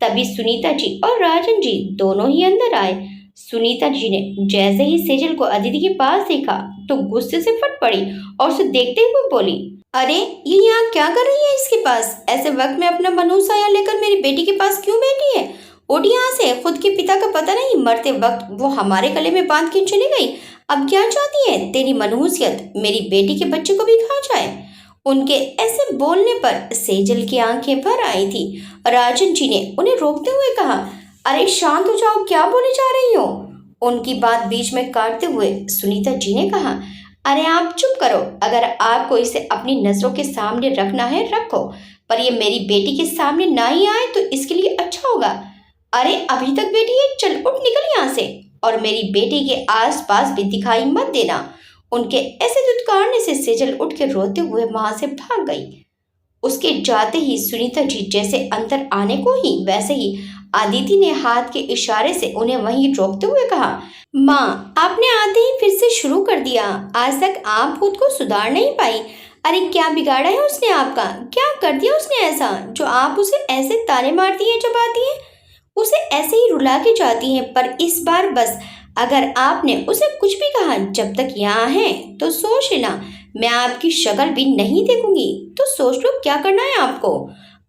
तभी सुनीता जी और राजन जी दोनों ही अंदर आए। सुनीता जी ने जैसे ही सेजल को अदिति के पास देखा तो गुस्से से फट पड़ी और उसे देखते हुए बोली, अरे ये यहाँ क्या कर रही है इसके पास? ऐसे वक्त में अपना मनहूसा यहाँ लेकर मेरी बेटी के पास क्यों बैठी है? उठ यहाँ से, खुद के पिता का पता नहीं, मरते वक्त वो हमारे गले में बांध के चली गई। अब क्या चाहती है? तेरी मनहूसियत मेरी बेटी के बच्चे को भी खा जाए। उनके ऐसे बोलने पर सेजल की आंखें भर आई थी। राजन जी ने उन्हें रोकते हुए कहा, अरे शांत हो जाओ, क्या बोले जा रही हो? उनकी बात बीच में काटते हुए सुनीता जी ने कहा, अरे आप चुप करो, अगर आपको इसे अपनी नजरों के सामने रखना है रखो, पर ये मेरी बेटी के सामने ना ही आए तो इसके लिए अच्छा होगा। अरे अभी तक बेटी है, चल उठ निकल यहाँ से, और मेरी बेटी के आसपास भी दिखाई मत देना। उनके ऐसे दुत्कारने से सेजल उठ के रोते हुए वहां से भाग गई। उसके जाते ही सुनीता जी जैसे अंदर आने को ही वैसे ही अदिति ने हाथ के इशारे से उन्हें वहीं रोकते हुए कहा, माँ आपने आते ही फिर से शुरू कर दिया। आज तक आप खुद को सुधार नहीं पाई। अरे क्या बिगाड़ा है उसने आपका? क्या कर दिया उसने ऐसा जो आप उसे ऐसे ताने मारती हैं जब आती हैं? उसे ऐसे ही रुला के जाती हैं, पर इस बार बस अगर आपने उसे कुछ भी कहा जब तक यहाँ है तो सोच लेना मैं आपकी शक्ल भी नहीं देखूंगी। तो सोच लो क्या करना है आपको।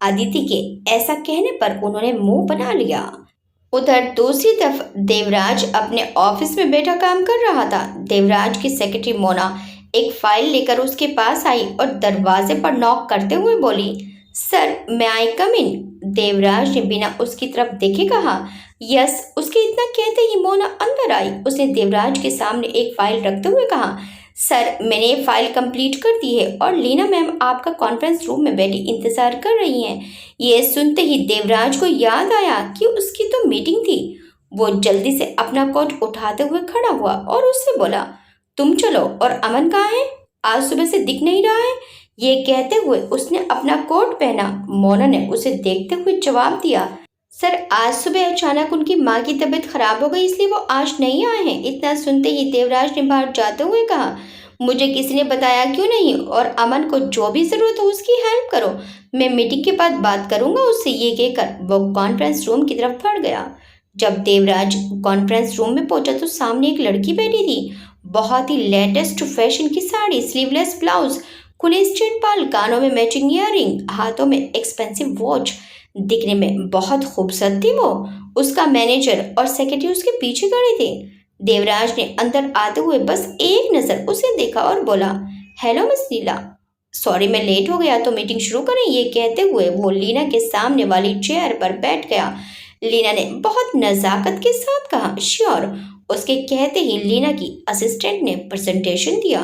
अदिति के ऐसा कहने पर उन्होंने मुंह बना लिया। उधर दूसरी तरफ देवराज अपने ऑफिस में बैठा काम कर रहा था। देवराज की सेक्रेटरी मोना एक फाइल लेकर उसके पास आई और दरवाजे पर नॉक करते हुए बोली, सर मैं आई कम इन। देवराज ने बिना उसकी तरफ देखे कहा, यस। उसके इतना कहते ही मोना अंदर आई। उसने देवराज के सामने एक फाइल रखते हुए कहा, सर मैंने ये फाइल कंप्लीट कर दी है और लीना मैम आपका कॉन्फ्रेंस रूम में बैठी इंतजार कर रही हैं। ये सुनते ही देवराज को याद आया कि उसकी तो मीटिंग थी। वो जल्दी से अपना कोट उठाते हुए खड़ा हुआ और उससे बोला, तुम चलो। और अमन कहाँ है? आज सुबह से दिख नहीं रहा है। ये कहते हुए उसने अपना कोट पहना। मोना ने उसे देखते हुए जवाब दिया, सर आज सुबह अचानक उनकी माँ की तबीयत खराब हो गई इसलिए वो आज नहीं आए हैं। इतना सुनते ही देवराज ने बाहर जाते हुए कहा, मुझे किसी ने बताया क्यों नहीं? और अमन को जो भी जरूरत हो उसकी हेल्प करो। मैं मीटिंग के बाद बात करूंगा उससे। ये कहकर वो कॉन्फ्रेंस रूम की तरफ बढ़ गया। जब देवराज कॉन्फ्रेंस रूम में पहुंचा तो सामने एक लड़की बैठी थी। बहुत ही लेटेस्ट फैशन की साड़ी, स्लीवलेस ब्लाउज, खुले स्ट्रेट बाल, कानों में मैचिंग ईयरिंग, हाथों में एक्सपेंसिव वॉच। दिखने में बहुत खूबसूरत थी वो। उसका मैनेजर और सेक्रेटरी उसके पीछे खड़े थे। देवराज ने अंदर आते हुए बस एक नजर उसे देखा और बोला, हेलो मिस लीला, सॉरी मैं लेट हो गया तो मीटिंग शुरू करें? ये कहते हुए वो लीना के सामने वाली चेयर पर बैठ गया। लीना ने बहुत नजाकत के साथ कहा, श्योर। उसके कहते ही लीना की असिस्टेंट ने प्रेजेंटेशन दिया।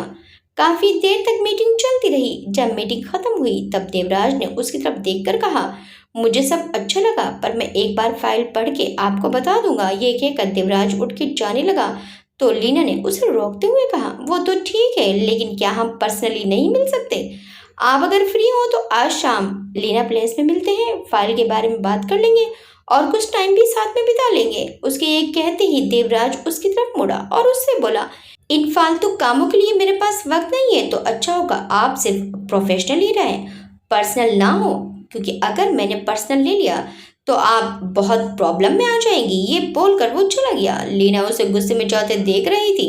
काफी देर तक मीटिंग चलती रही। जब मीटिंग खत्म हुई तब देवराज ने उसकी तरफ देखकर कहा, मुझे सब अच्छा लगा पर मैं एक बार फाइल पढ़ के आपको बता दूंगा। ये कहकर देवराज उठ के जाने लगा तो लीना ने उसे रोकते हुए कहा, वो तो ठीक है लेकिन क्या हम पर्सनली नहीं मिल सकते? आप अगर फ्री हो तो आज शाम लीना प्लेस में मिलते हैं, फाइल के बारे में बात कर लेंगे और कुछ टाइम भी साथ में बिता लेंगे। उसके एक कहते ही देवराज उसकी तरफ मुड़ा और उससे बोला, इन फालतू कामों के लिए मेरे पास वक्त नहीं है। तो अच्छा होगा आप सिर्फ प्रोफेशनल ही रहें, पर्सनल ना हो, क्योंकि अगर मैंने पर्सनल ले लिया तो आप बहुत प्रॉब्लम में आ जाएंगी। ये बोलकर वो चला गया। लीना उसे गुस्से में जाते देख रही थी।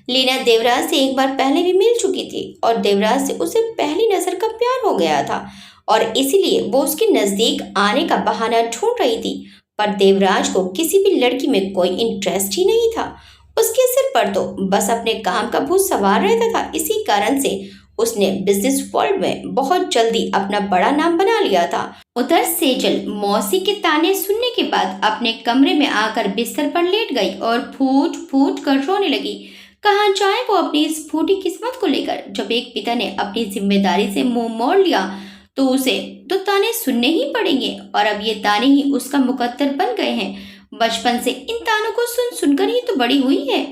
लीना देवराज से एक बार पहले भी मिल चुकी थी और देवराज से उसे पहली नजर का प्यार हो गया था और इसीलिए वो उसके नजदीक आने का बहाना ढूंढ रही थी। पर देवराज को किसी भी लड़की में कोई इंटरेस्ट ही नहीं था। उसके सिर पर तो बस अपने काम का भूत सवार रहता था। इसी कारण से उसने बिजनेस वर्ल्ड में बहुत जल्दी अपना बड़ा नाम बना लिया था। उधर सेजल मौसी के ताने सुनने के बाद अपने कमरे में आकर बिस्तर पर लेट गई और फूट फूट कर रोने लगी। कहाँ जाए वो अपनी इस फूटी किस्मत को लेकर। जब एक पिता ने अपनी जिम्मेदारी से मुंह मोड़ लिया तो उसे तो ताने सुनने ही पड़ेंगे और अब ये ताने ही उसका मुकद्दर बन गए हैं। बचपन से इन तानों को सुन सुनकर ही तो बड़ी हुई है,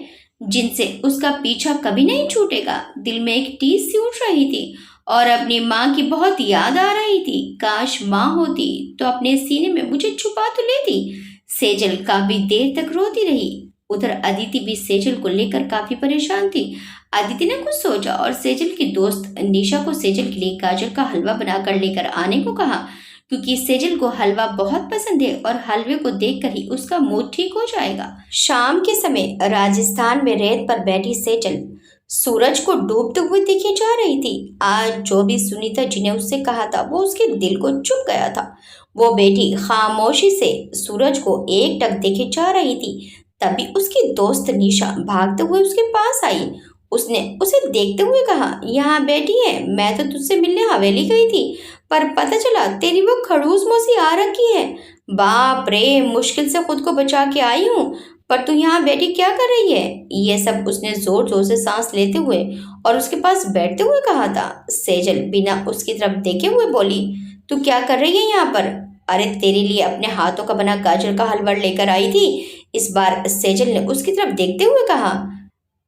जिनसे उसका पीछा कभी नहीं छूटेगा। दिल में एक टीस सी उठ रही थी और अपनी माँ की बहुत याद आ रही थी। काश माँ होती तो अपने सीने में मुझे छुपा तो लेती। सेजल काफी देर तक रोती रही। उधर अदिति भी सेजल को लेकर काफी परेशान थी। अदिति ने कुछ सोचा और सेजल की दोस्त निशा को सेजल के लिए गाजर का हलवा बनाकर लेकर आने को कहा, क्योंकि सेजल को हलवा बहुत पसंद है और हलवे को देखकर ही उसका मूड ठीक हो जाएगा। शाम के समय राजस्थान में रेत पर बैठी सेजल सूरज को डूबते हुए देखे जा रही थी। आज जो भी सुनीता जी ने उससे कहा था वो उसके दिल को चुभ गया था। वो बेटी खामोशी से सूरज को एकटक देखे जा रही थी। तभी उसकी दोस्त निशा भागते हुए उसके पास आई। उसने उसे देखते हुए कहा, यहाँ बैठी है, मैं तो तुझसे मिलने हवेली गई थी पर पता चला तेरी वो खड़ूस मौसी आ रखी है। बाप रे, मुश्किल से खुद को बचा के आई हूँ पर तू यहाँ बैठी क्या कर रही है? ये सब उसने जोर जोर से सांस लेते हुए और उसके पास बैठते हुए कहा था। सेजल बिना उसकी तरफ देखे हुए बोली, तू क्या कर रही है यहाँ पर? अरे तेरे लिए अपने हाथों का बना गाजर का हलवा लेकर आई थी। इस बार सेजल ने उसकी तरफ देखते हुए कहा,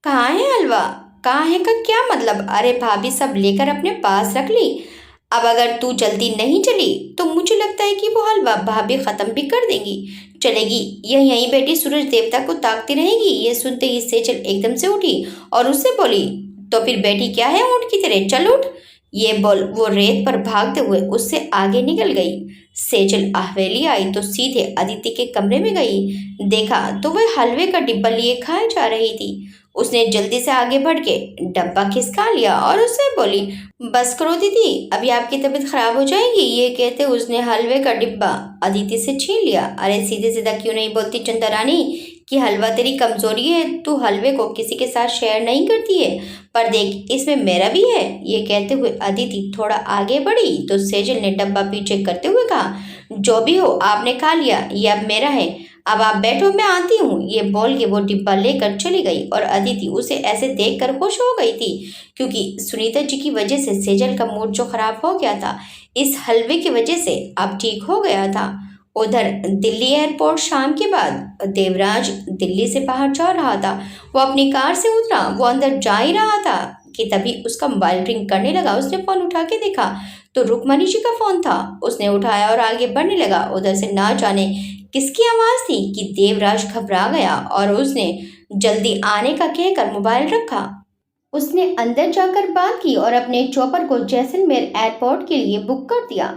कहाँ है हलवा? कहाँ है का क्या मतलब? अरे भाभी सब लेकर अपने पास रख ली। अब अगर तू जल्दी नहीं चली तो मुझे लगता है कि वो हलवा भाभी खत्म भी कर देंगी। चलेगी यह यहीं बैठी सूरज देवता को ताकती रहेगी। ये सुनते ही सेजल एकदम से उठी और उससे बोली, तो फिर बैठी क्या है ऊँट की तरह, चल उठ। ये बोल वो रेत पर भागते हुए उससे आगे निकल गई। सेजल हवेली आई तो सीधे अदिति के कमरे में गई। देखा तो वह हलवे का डिब्बा लिए खाए जा रही थी। उसने जल्दी से आगे बढ़ के डब्बा खिसका लिया और उससे बोली, बस करो दीदी, अभी आपकी तबीयत खराब हो जाएगी। ये कहते उसने हलवे का डिब्बा अदिति से छीन लिया। अरे सीधे सीधा क्यों नहीं बोलती चंदा रानी कि हलवा तेरी कमजोरी है, तू हलवे को किसी के साथ शेयर नहीं करती है, पर देख इसमें मेरा भी है। ये कहते हुए अदिति थोड़ा आगे बढ़ी तो सेजल ने डब्बा पीछे करते हुए कहा, जो भी हो आपने खा लिया, ये अब मेरा है, अब आप बैठो मैं आती हूँ। ये बोल के वो डिब्बा लेकर चली गई और अदिति उसे ऐसे देखकर खुश हो गई थी, क्योंकि सुनीता जी की वजह से सेजल का मूड जो खराब हो गया था इस हलवे की वजह से अब ठीक हो गया था। उधर दिल्ली एयरपोर्ट शाम के बाद देवराज दिल्ली से बाहर जा रहा था। वो अपनी कार से उतरा, वो अंदर जा ही रहा था कि तभी उसका मोबाइल रिंग करने लगा। उसने फोन उठा के देखा तो रुक्मणी जी का फोन था। उसने उठाया और आगे बढ़ने लगा। उधर से ना जाने किसकी आवाज थी कि देवराज घबरा गया और उसने जल्दी आने का कहकर मोबाइल रखा। उसने अंदर जाकर बात की और अपने चॉपर को जैसलमेर एयरपोर्ट के लिए बुक कर दिया।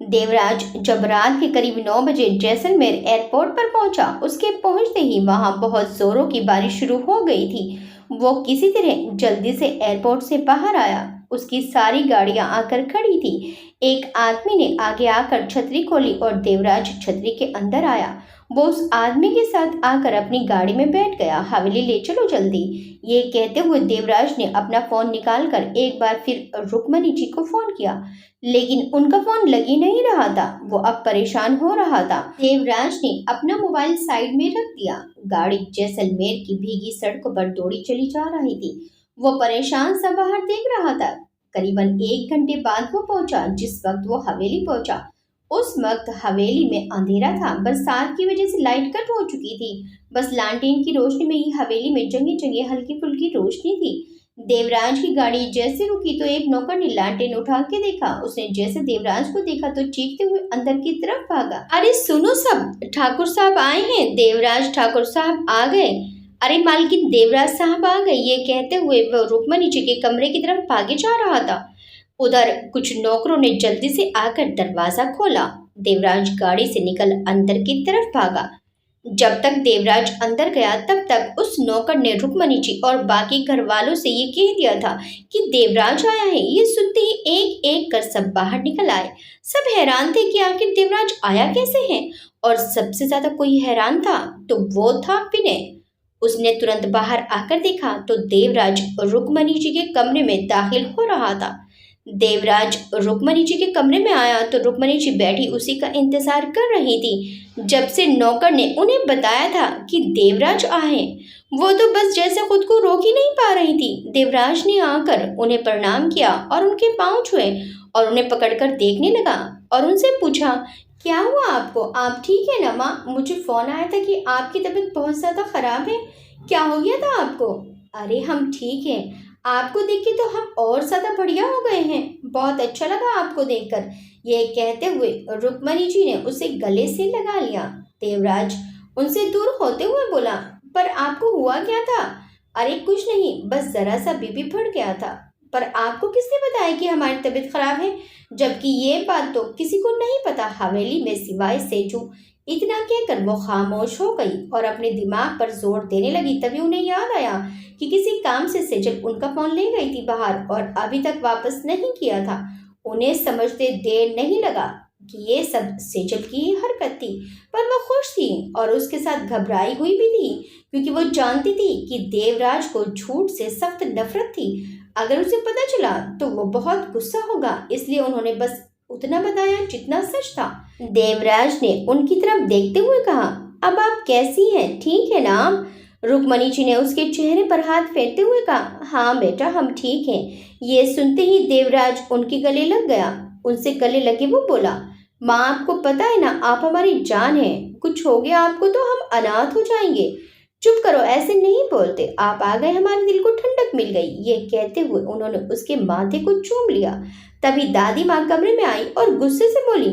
देवराज जब रात के करीब 9 बजे जैसलमेर एयरपोर्ट पर पहुंचा, उसके पहुंचते ही वहां बहुत जोरों की बारिश शुरू हो गई थी। वो किसी तरह जल्दी से एयरपोर्ट से बाहर आया। उसकी सारी गाड़ियां आकर खड़ी थी। एक आदमी ने आगे आकर छतरी खोली और देवराज छतरी के अंदर आया। वो उस आदमी के साथ आकर अपनी गाड़ी में बैठ गया। हवेली ले चलो जल्दी, ये कहते हुए देवराज ने अपना फोन निकालकर एक बार फिर रुक्मणी जी को फोन किया, लेकिन उनका फोन लग ही नहीं रहा था। वो अब परेशान हो रहा था। देवराज ने अपना मोबाइल साइड में रख दिया। गाड़ी जैसलमेर की भीगी सड़कों पर दौड़ी चली जा रही थी। वो परेशान सा बाहर देख रहा था। करीबन 1 घंटे बाद वो पहुंचा। जिस वक्त वो हवेली पहुंचा उस वक्त हवेली में अंधेरा था। बरसात की वजह से लाइट कट हो चुकी थी। बस लालटेन की रोशनी में ही हवेली में जगह जगह हल्की फुल्की रोशनी थी। देवराज की गाड़ी जैसे रुकी तो एक नौकर ने लालटेन उठा के देखा। उसने जैसे देवराज को देखा तो चीखते हुए अंदर की तरफ भागा। अरे सुनो सब, ठाकुर साहब आए हैं। देवराज ठाकुर साहब आ गए। अरे मालकिन देवराज साहब आ गए, ये कहते हुए वो रुक्मणी जी के कमरे की तरफ भागे जा रहा था। उधर कुछ नौकरों ने जल्दी से आकर दरवाजा खोला। देवराज गाड़ी से निकल अंदर की तरफ भागा। जब तक देवराज अंदर गया तब तक उस नौकर ने रुक्मणी जी और बाकी घर वालों से ये कह दिया था कि देवराज आया है। ये सुनते ही एक एक कर सब बाहर निकल आए। सब हैरान थे कि आखिर देवराज आया कैसे है, और सबसे ज्यादा कोई हैरान था तो वो था विनय। उसने तुरंत बाहर आकर देखा तो देवराज रुक्मणी जी के कमरे में दाखिल हो रहा था। देवराज रुक्मणी जी के कमरे में आया तो रुक्मणी जी बैठी उसी का इंतजार कर रही थी। जब से नौकर ने उन्हें बताया था कि देवराज आए, वो तो बस जैसे खुद को रोक ही नहीं पा रही थी। देवराज ने आकर उन्हें प्रणाम किया और उनके पांव छुए और उन्हें पकड़कर देखने लगा और उनसे पूछा, क्या हुआ आपको? आप ठीक है ना माँ? मुझे फोन आया था कि आपकी तबीयत बहुत ज्यादा खराब है। क्या हो गया था आपको? अरे हम ठीक हैं, आपको देख के तो हम और ज्यादा बढ़िया हो गए हैं। बहुत अच्छा लगा आपको देखकर। ये कहते हुए रुक्मणी जी ने उसे गले से लगा लिया। देवराज उनसे दूर होते हुए बोला, पर आपको हुआ क्या था? अरे कुछ नहीं, बस जरा सा बीपी बढ़ गया था। पर आपको किसने बताया कि हमारी तबीयत खराब है, जबकि ये बात तो किसी को नहीं पता हवेली में सिवाय सेजू। इतना कहकर वो खामोश हो गई और अपने दिमाग पर जोर देने लगी। तभी उन्हें याद आया कि किसी काम से सेजल उनका फोन ले गई थी बाहर और अभी तक वापस नहीं किया था। उन्हें समझते देर नहीं लगा कि ये सब सेजल की ही हरकत थी, पर वो खुश थी और उसके साथ घबराई हुई भी थी, क्योंकि वो जानती थी कि देवराज को झूठ से सख्त नफरत थी। अगर उसे पता चला तो वो बहुत गुस्सा होगा, इसलिए उन्होंने बस उतना बताया जितना सच था। देवराज ने उनकी तरफ देखते हुए कहा, अब आप कैसी हैं? ठीक है ना? रुक्मणी जी ने उसके चेहरे पर हाथ फेरते हुए कहा, हाँ बेटा हम ठीक हैं। ये सुनते ही देवराज उनके गले लग गया। उनसे गले लगे वो बोला, माँ आपको पता है ना, आप हमारी जान हैं। कुछ हो गया आपको तो हम अनाथ हो जाएंगे। चुप करो, ऐसे नहीं बोलते। आप आ गए, हमारे दिल को ठंडक मिल गई। ये कहते हुए उन्होंने उसके माथे को चूम लिया। तभी दादी माँ कमरे में आई और गुस्से से बोली,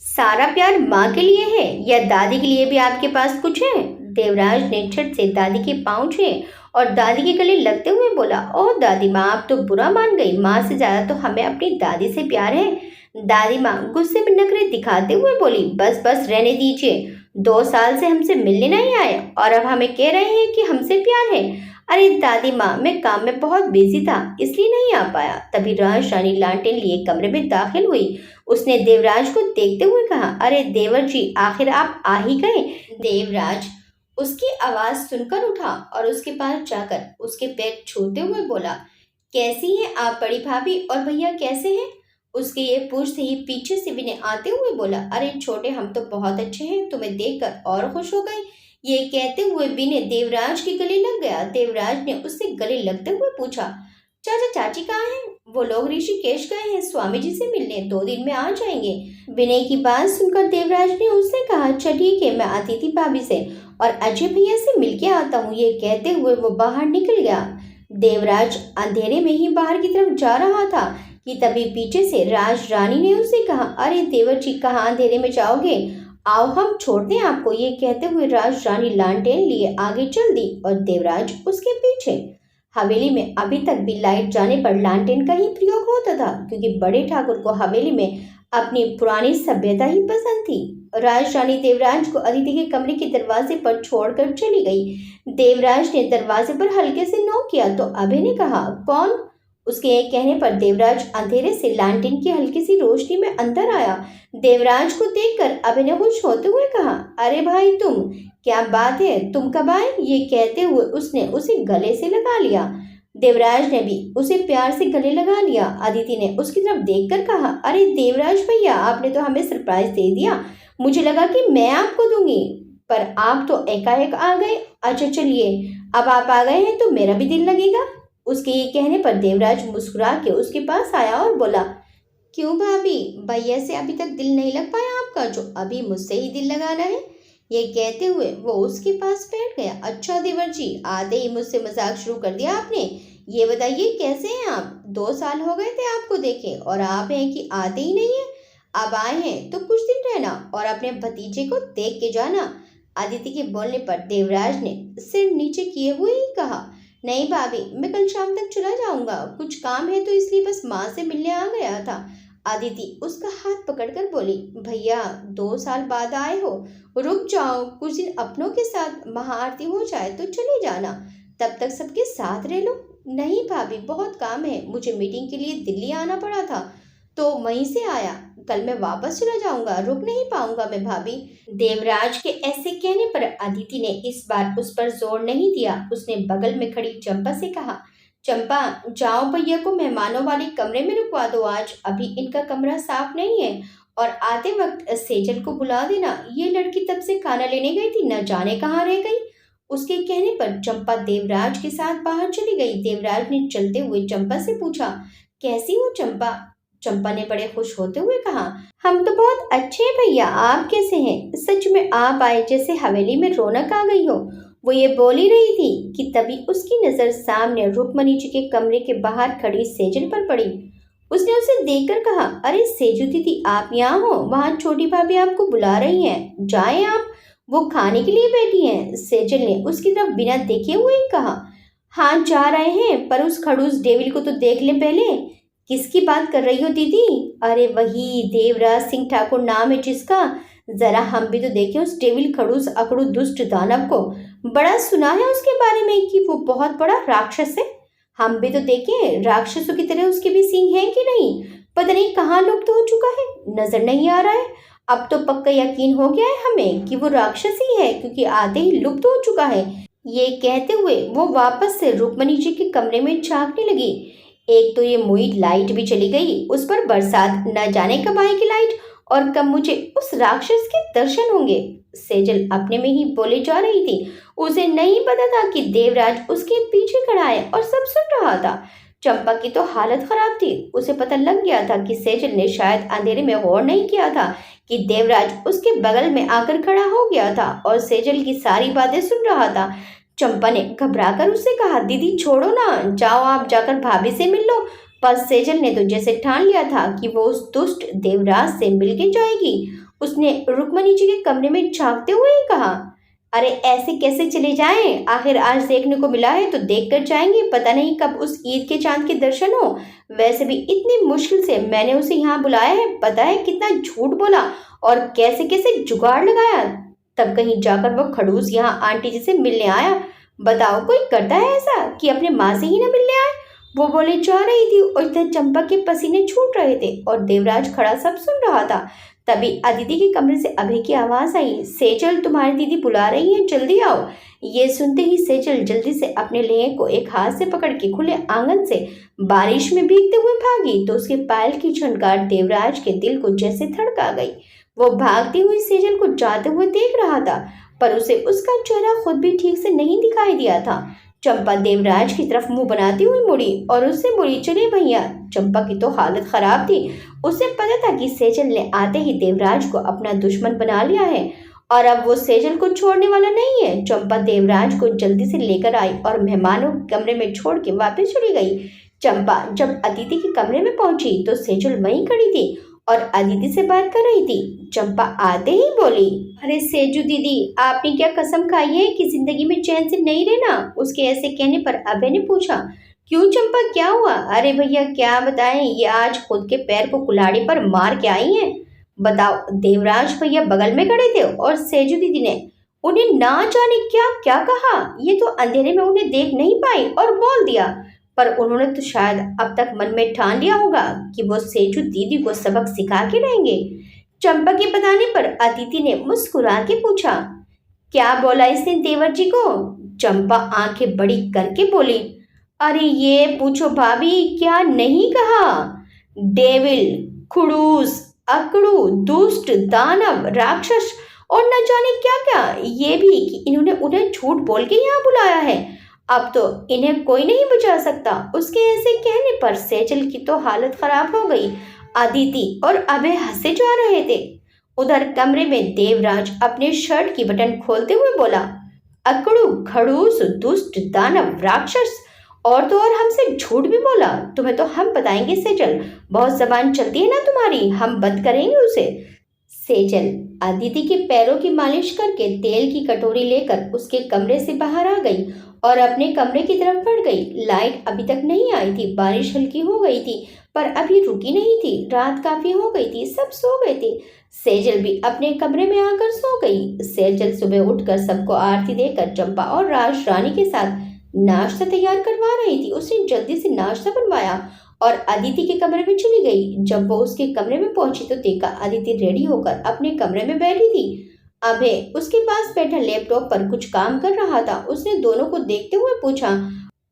सारा प्यार माँ के लिए है या दादी के लिए भी आपके पास कुछ है? देवराज ने झट से दादी के पाँव छुए और दादी के गले लगते हुए बोला, ओह दादी माँ, आप तो बुरा मान गई। माँ से ज्यादा तो हमें अपनी दादी से प्यार है। दादी माँ गुस्से में नखरे दिखाते हुए बोली, बस बस रहने दीजिए। 2 साल से हमसे मिलने नहीं आए और अब हमें कह रहे हैं कि हमसे प्यार है। अरे दादी माँ, मैं काम में बहुत बिजी था इसलिए नहीं आ पाया। तभी रानी लालटेन लिए कमरे में दाखिल हुई। उसने देवराज को देखते हुए कहा, अरे देवर जी, आखिर आप आ ही गए। देवराज उसकी आवाज सुनकर उठा और उसके पास जाकर उसके पैर छूते हुए बोला, कैसी हैं आप बड़ी भाभी, और भैया कैसे हैं? उसके ये पूछते ही पीछे से विनय आते हुए बोला, अरे छोटे, हम तो बहुत अच्छे हैं, तुम्हें देखकर और खुश हो गए। ये कहते हुए विनय देवराज के गले लग गया। देवराज ने उससे गले लगते हुए पूछा, चाचा चाची कहाँ हैं? वो लोग ऋषिकेश गए हैं स्वामी जी से मिलने, 2 दिन में आ जाएंगे। विनय की बात सुनकर देवराज ने उससे कहा, अच्छा ठीक है, मैं अदिति भाभी से और अजय भैया से मिलके आता हूँ। ये कहते हुए वो बाहर निकल गया। देवराज अंधेरे में ही बाहर की तरफ जा रहा था कि तभी पीछे से रानी ने उससे कहा, अरे देवर जी, कहाँ अंधेरे में जाओगे? आओ हम छोड़ते हैं आपको। ये कहते हुए रानी लालटेन लिए आगे चल दी और देवराज उसके पीछे। हवेली में अभी तक भी लाइट जाने पर लालटेन का ही प्रयोग होता था, क्योंकि बड़े ठाकुर को हवेली में अपनी पुरानी सभ्यता ही पसंद थी। रानी देवराज को अदिति के कमरे के दरवाजे पर छोड़कर चली गई। देवराज ने दरवाजे पर हल्के से नॉक किया तो अभय ने कहा, कौन? उसके कहने पर देवराज अंधेरे से लालटेन की हल्की सी रोशनी में अंदर आया। देवराज को देखकर अभय ने खुश होते हुए कहा, अरे भाई तुम, क्या बात है, तुम कब आए? ये कहते हुए उसने उसे गले से लगा लिया। देवराज ने भी उसे प्यार से गले लगा लिया। अदिति ने उसकी तरफ देखकर कहा, अरे देवराज भैया, आपने तो हमें सरप्राइज दे दिया। मुझे लगा कि मैं आपको दूंगी, पर आप तो एकाएक आ गए। अच्छा चलिए, अब आप आ गए हैं तो मेरा भी दिल लगेगा। उसके ये कहने पर देवराज मुस्कुरा के उसके पास आया और बोला, क्यों भाभी, भैया से अभी तक दिल नहीं लग पाया आपका, जो अभी मुझसे ही दिल लगाना है? ये कहते हुए वो उसके पास बैठ गया। अच्छा देवर जी, आते ही मुझसे मजाक शुरू कर दिया आपने। ये बताइए कैसे हैं आप? 2 साल हो गए थे आपको देखे और आप हैं कि आते ही नहीं है। अब आए हैं तो कुछ दिन रहना और अपने भतीजे को देख के जाना। आदित्य के बोलने पर देवराज ने सिर नीचे किए हुए ही कहा, नहीं भाभी, मैं कल शाम तक चला जाऊंगा, कुछ काम है तो इसलिए बस माँ से मिलने आ गया था। आदिति उसका हाथ पकड़कर बोली, भैया 2 साल बाद आए हो, रुक जाओ, कुछ दिन अपनों के साथ महाआरती हो जाए तो चले जाना, तब तक सबके साथ रह लो। नहीं भाभी, बहुत काम है, मुझे मीटिंग के लिए दिल्ली आना पड़ा था तो वहीं से आया, कल मैं वापस चला जाऊंगा, रुक नहीं पाऊंगा मैं भाभी। देवराज के ऐसे कहने पर अदिति ने इस बार उस पर जोर नहीं दिया। उसने बगल में खड़ी चंपा से कहा, चंपा जाओ, भैया को मेहमानों वाले कमरे में रुकवा दो, आज अभी इनका कमरा साफ नहीं है, और आते वक्त सेजल को बुला देना। ये लड़की तब से खाना लेने गई थी, न जाने कहाँ रह गई। उसके कहने पर चंपा देवराज के साथ बाहर चली गई। देवराज ने चलते हुए चंपा से पूछा, कैसी हो चंपा? चंपा ने बड़े खुश होते हुए कहा, हम तो बहुत अच्छे हैं भैया, आप कैसे हैं? सच में आप आए जैसे हवेली में रौनक आ गई हो। वो ये बोल ही रही थी कि तभी उसकी नजर सामने रुक्मणी जी के कमरे के बाहर खड़ी सेजल पर पड़ी। उसने उसे देखकर कहा, अरे सेजू दीदी, आप यहाँ हो? वहाँ छोटी भाभी आपको बुला रही हैं, जाएं आप, वो खाने के लिए बैठी हैं। सेजल ने उसकी तरफ बिना देखे हुए ही कहा, हाँ जा रहे हैं, पर उस खड़ूस डेविल को तो देख लें पहले। किसकी बात कर रही हो दीदी? अरे वही देवराज सिंह ठाकुर नाम है जिसका, जरा हम भी तो देखें उस डेविल खड़ूस अकड़ू दुष्ट दानव को। बड़ा सुना है उसके बारे में कि वो बहुत बड़ा राक्षस है, हम भी तो देखें राक्षसों की तरह उसके भी सींग हैं कि नहीं। पता नहीं कहाँ लुप्त हो चुका है, नजर नहीं आ रहा है। अब तो पक्का यकीन हो गया है हमें कि वो राक्षस ही है, क्योंकि आते ही लुप्त हो चुका है। ये कहते हुए वो वापस से रुक्मणी जी के कमरे में झांकने लगी। एक तो ये मुई लाइट भी चली गई, उस पर बरसात, न जाने कब आएगी लाइट, और कब मुझे उस राक्षस के दर्शन होंगे। सेजल अपने में ही बोले जा रही थी। उसे नहीं पता था कि देवराज उसके पीछे खड़ा है और सब सुन रहा था। चंपा की तो हालत खराब थी। उसे पता लग गया था कि सेजल ने शायद अंधेरे में गौर नहीं किया था कि देवराज उसके बगल में आकर खड़ा हो गया था और सेजल की सारी बातें सुन रहा था। चंपा ने घबराकर उससे कहा, दीदी छोड़ो ना, जाओ आप जाकर भाभी से मिल लो। पर सेजल ने तो जैसे ठान लिया था कि वो उस दुष्ट देवराज से मिलके जाएगी। उसने रुक्मणी जी के कमरे में झांकते हुए ही कहा, अरे ऐसे कैसे चले जाएं? आखिर आज देखने को मिला है तो देख कर जाएंगे, पता नहीं कब उस ईद के चांद के दर्शन हो। वैसे भी इतनी मुश्किल से मैंने उसे यहाँ बुलाया है, पता है कितना झूठ बोला और कैसे कैसे जुगाड़ लगाया, तब कहीं जाकर वो खड़ूस यहाँ आंटी जी से मिलने आया। बताओ कोई करता है ऐसा कि अपने माँ से ही ना मिलने आए। वो बोले जा रही थी और इधर चंपा के पसीने छूट रहे थे और देवराज खड़ा सब सुन रहा था। तभी अदिति के कमरे से अभय की आवाज आई, सेजल तुम्हारी दीदी बुला रही है, जल्दी आओ। ये सुनते ही सेजल जल्दी से अपने लेह को एक हाथ से पकड़ के खुले आंगन से बारिश में भीगते हुए भागी तो उसके पायल की झनकार देवराज के दिल को जैसे धड़का गई। वो भागती हुई सेजल को जाते हुए देख रहा था, पर उसे उसका चेहरा खुद भी ठीक से नहीं दिखाई दिया था। चंपा देवराज की तरफ मुंह बनाती हुई मुड़ी और उससे बोली, चले भैया। चंपा की तो हालत खराब थी। उसे पता था कि सेजल ने आते ही देवराज को अपना दुश्मन बना लिया है और अब वो सेजल को छोड़ने वाला नहीं है। चंपा देवराज को जल्दी से लेकर आई और मेहमानों के कमरे में छोड़ के वापस चली गई। चंपा जब अदिति के कमरे में पहुंची तो सेजल वहीं खड़ी थी और अदिति से बात कर रही थी। चंपा आते ही बोली, अरे सेजू दीदी, आपने क्या कसम खाई है कि जिंदगी में चैन से नहीं रहना? उसके ऐसे कहने पर अभय ने पूछा, क्यों चंपा क्या हुआ? अरे भैया क्या बताएं, ये आज खुद के पैर को कुल्हाड़ी पर मार के आई हैं। बताओ, देवराज भैया बगल में खड़े थे और सेजू दीदी ने उन्हें ना जाने क्या क्या कहा। ये तो अंधेरे में उन्हें देख नहीं पाई और बोल दिया, पर उन्होंने तो शायद अब तक मन में ठान लिया होगा कि वो सेजू दीदी को सबक सिखा के रहेंगे। चंपा के बताने पर अदिति ने मुस्कुरा के पूछा, क्या बोला इसने देवर जी को? चंपा आंखें बड़ी करके बोली, अरे ये पूछो भाभी, क्या नहीं कहा? डेविल, खुड़ूस, अकड़ू, दुष्ट, दानव, राक्षस और न जाने क्या क्या, ये भी कि इन्होंने उन्हें झूठ बोल के यहाँ बुलाया है। अब तो इन्हें कोई नहीं बचा सकता। उसके ऐसे कहने पर सेजल की तो हालत खराब हो गई। अदिति और अभय हंसे जा रहे थे। उधर कमरे में देवराज अपने शर्ट की बटन खोलते हुए बोला, अकड़ू, खड़ूस, दुष्ट, दानव, राक्षस और तो और हमसे झूठ भी बोला। तुम्हें तो हम बताएंगे सेजल, बहुत जबान चलती है ना तुम्हारी, हम बंद करेंगे उसे। सेजल अदिति के पैरों की मालिश करके तेल की कटोरी लेकर उसके कमरे से बाहर आ गई और अपने कमरे की तरफ बढ़ गई। लाइट अभी तक नहीं आई थी, बारिश हल्की हो गई थी पर अभी रुकी नहीं थी। रात काफी हो गई थी, सब सो गए थे। सेजल भी अपने कमरे में आकर सो गई। सेजल सुबह उठकर सबको आरती देकर चंपा और राज रानी के साथ नाश्ता तैयार करवा रही थी। उसने जल्दी से नाश्ता बनवाया और अदिति के कमरे में चली गई। जब वो उसके कमरे में पहुंची तो देखा अदिति रेडी होकर अपने कमरे में बैठी थी। अभय उसके पास बैठा लैपटॉप पर कुछ काम कर रहा था। उसने दोनों को देखते हुए पूछा,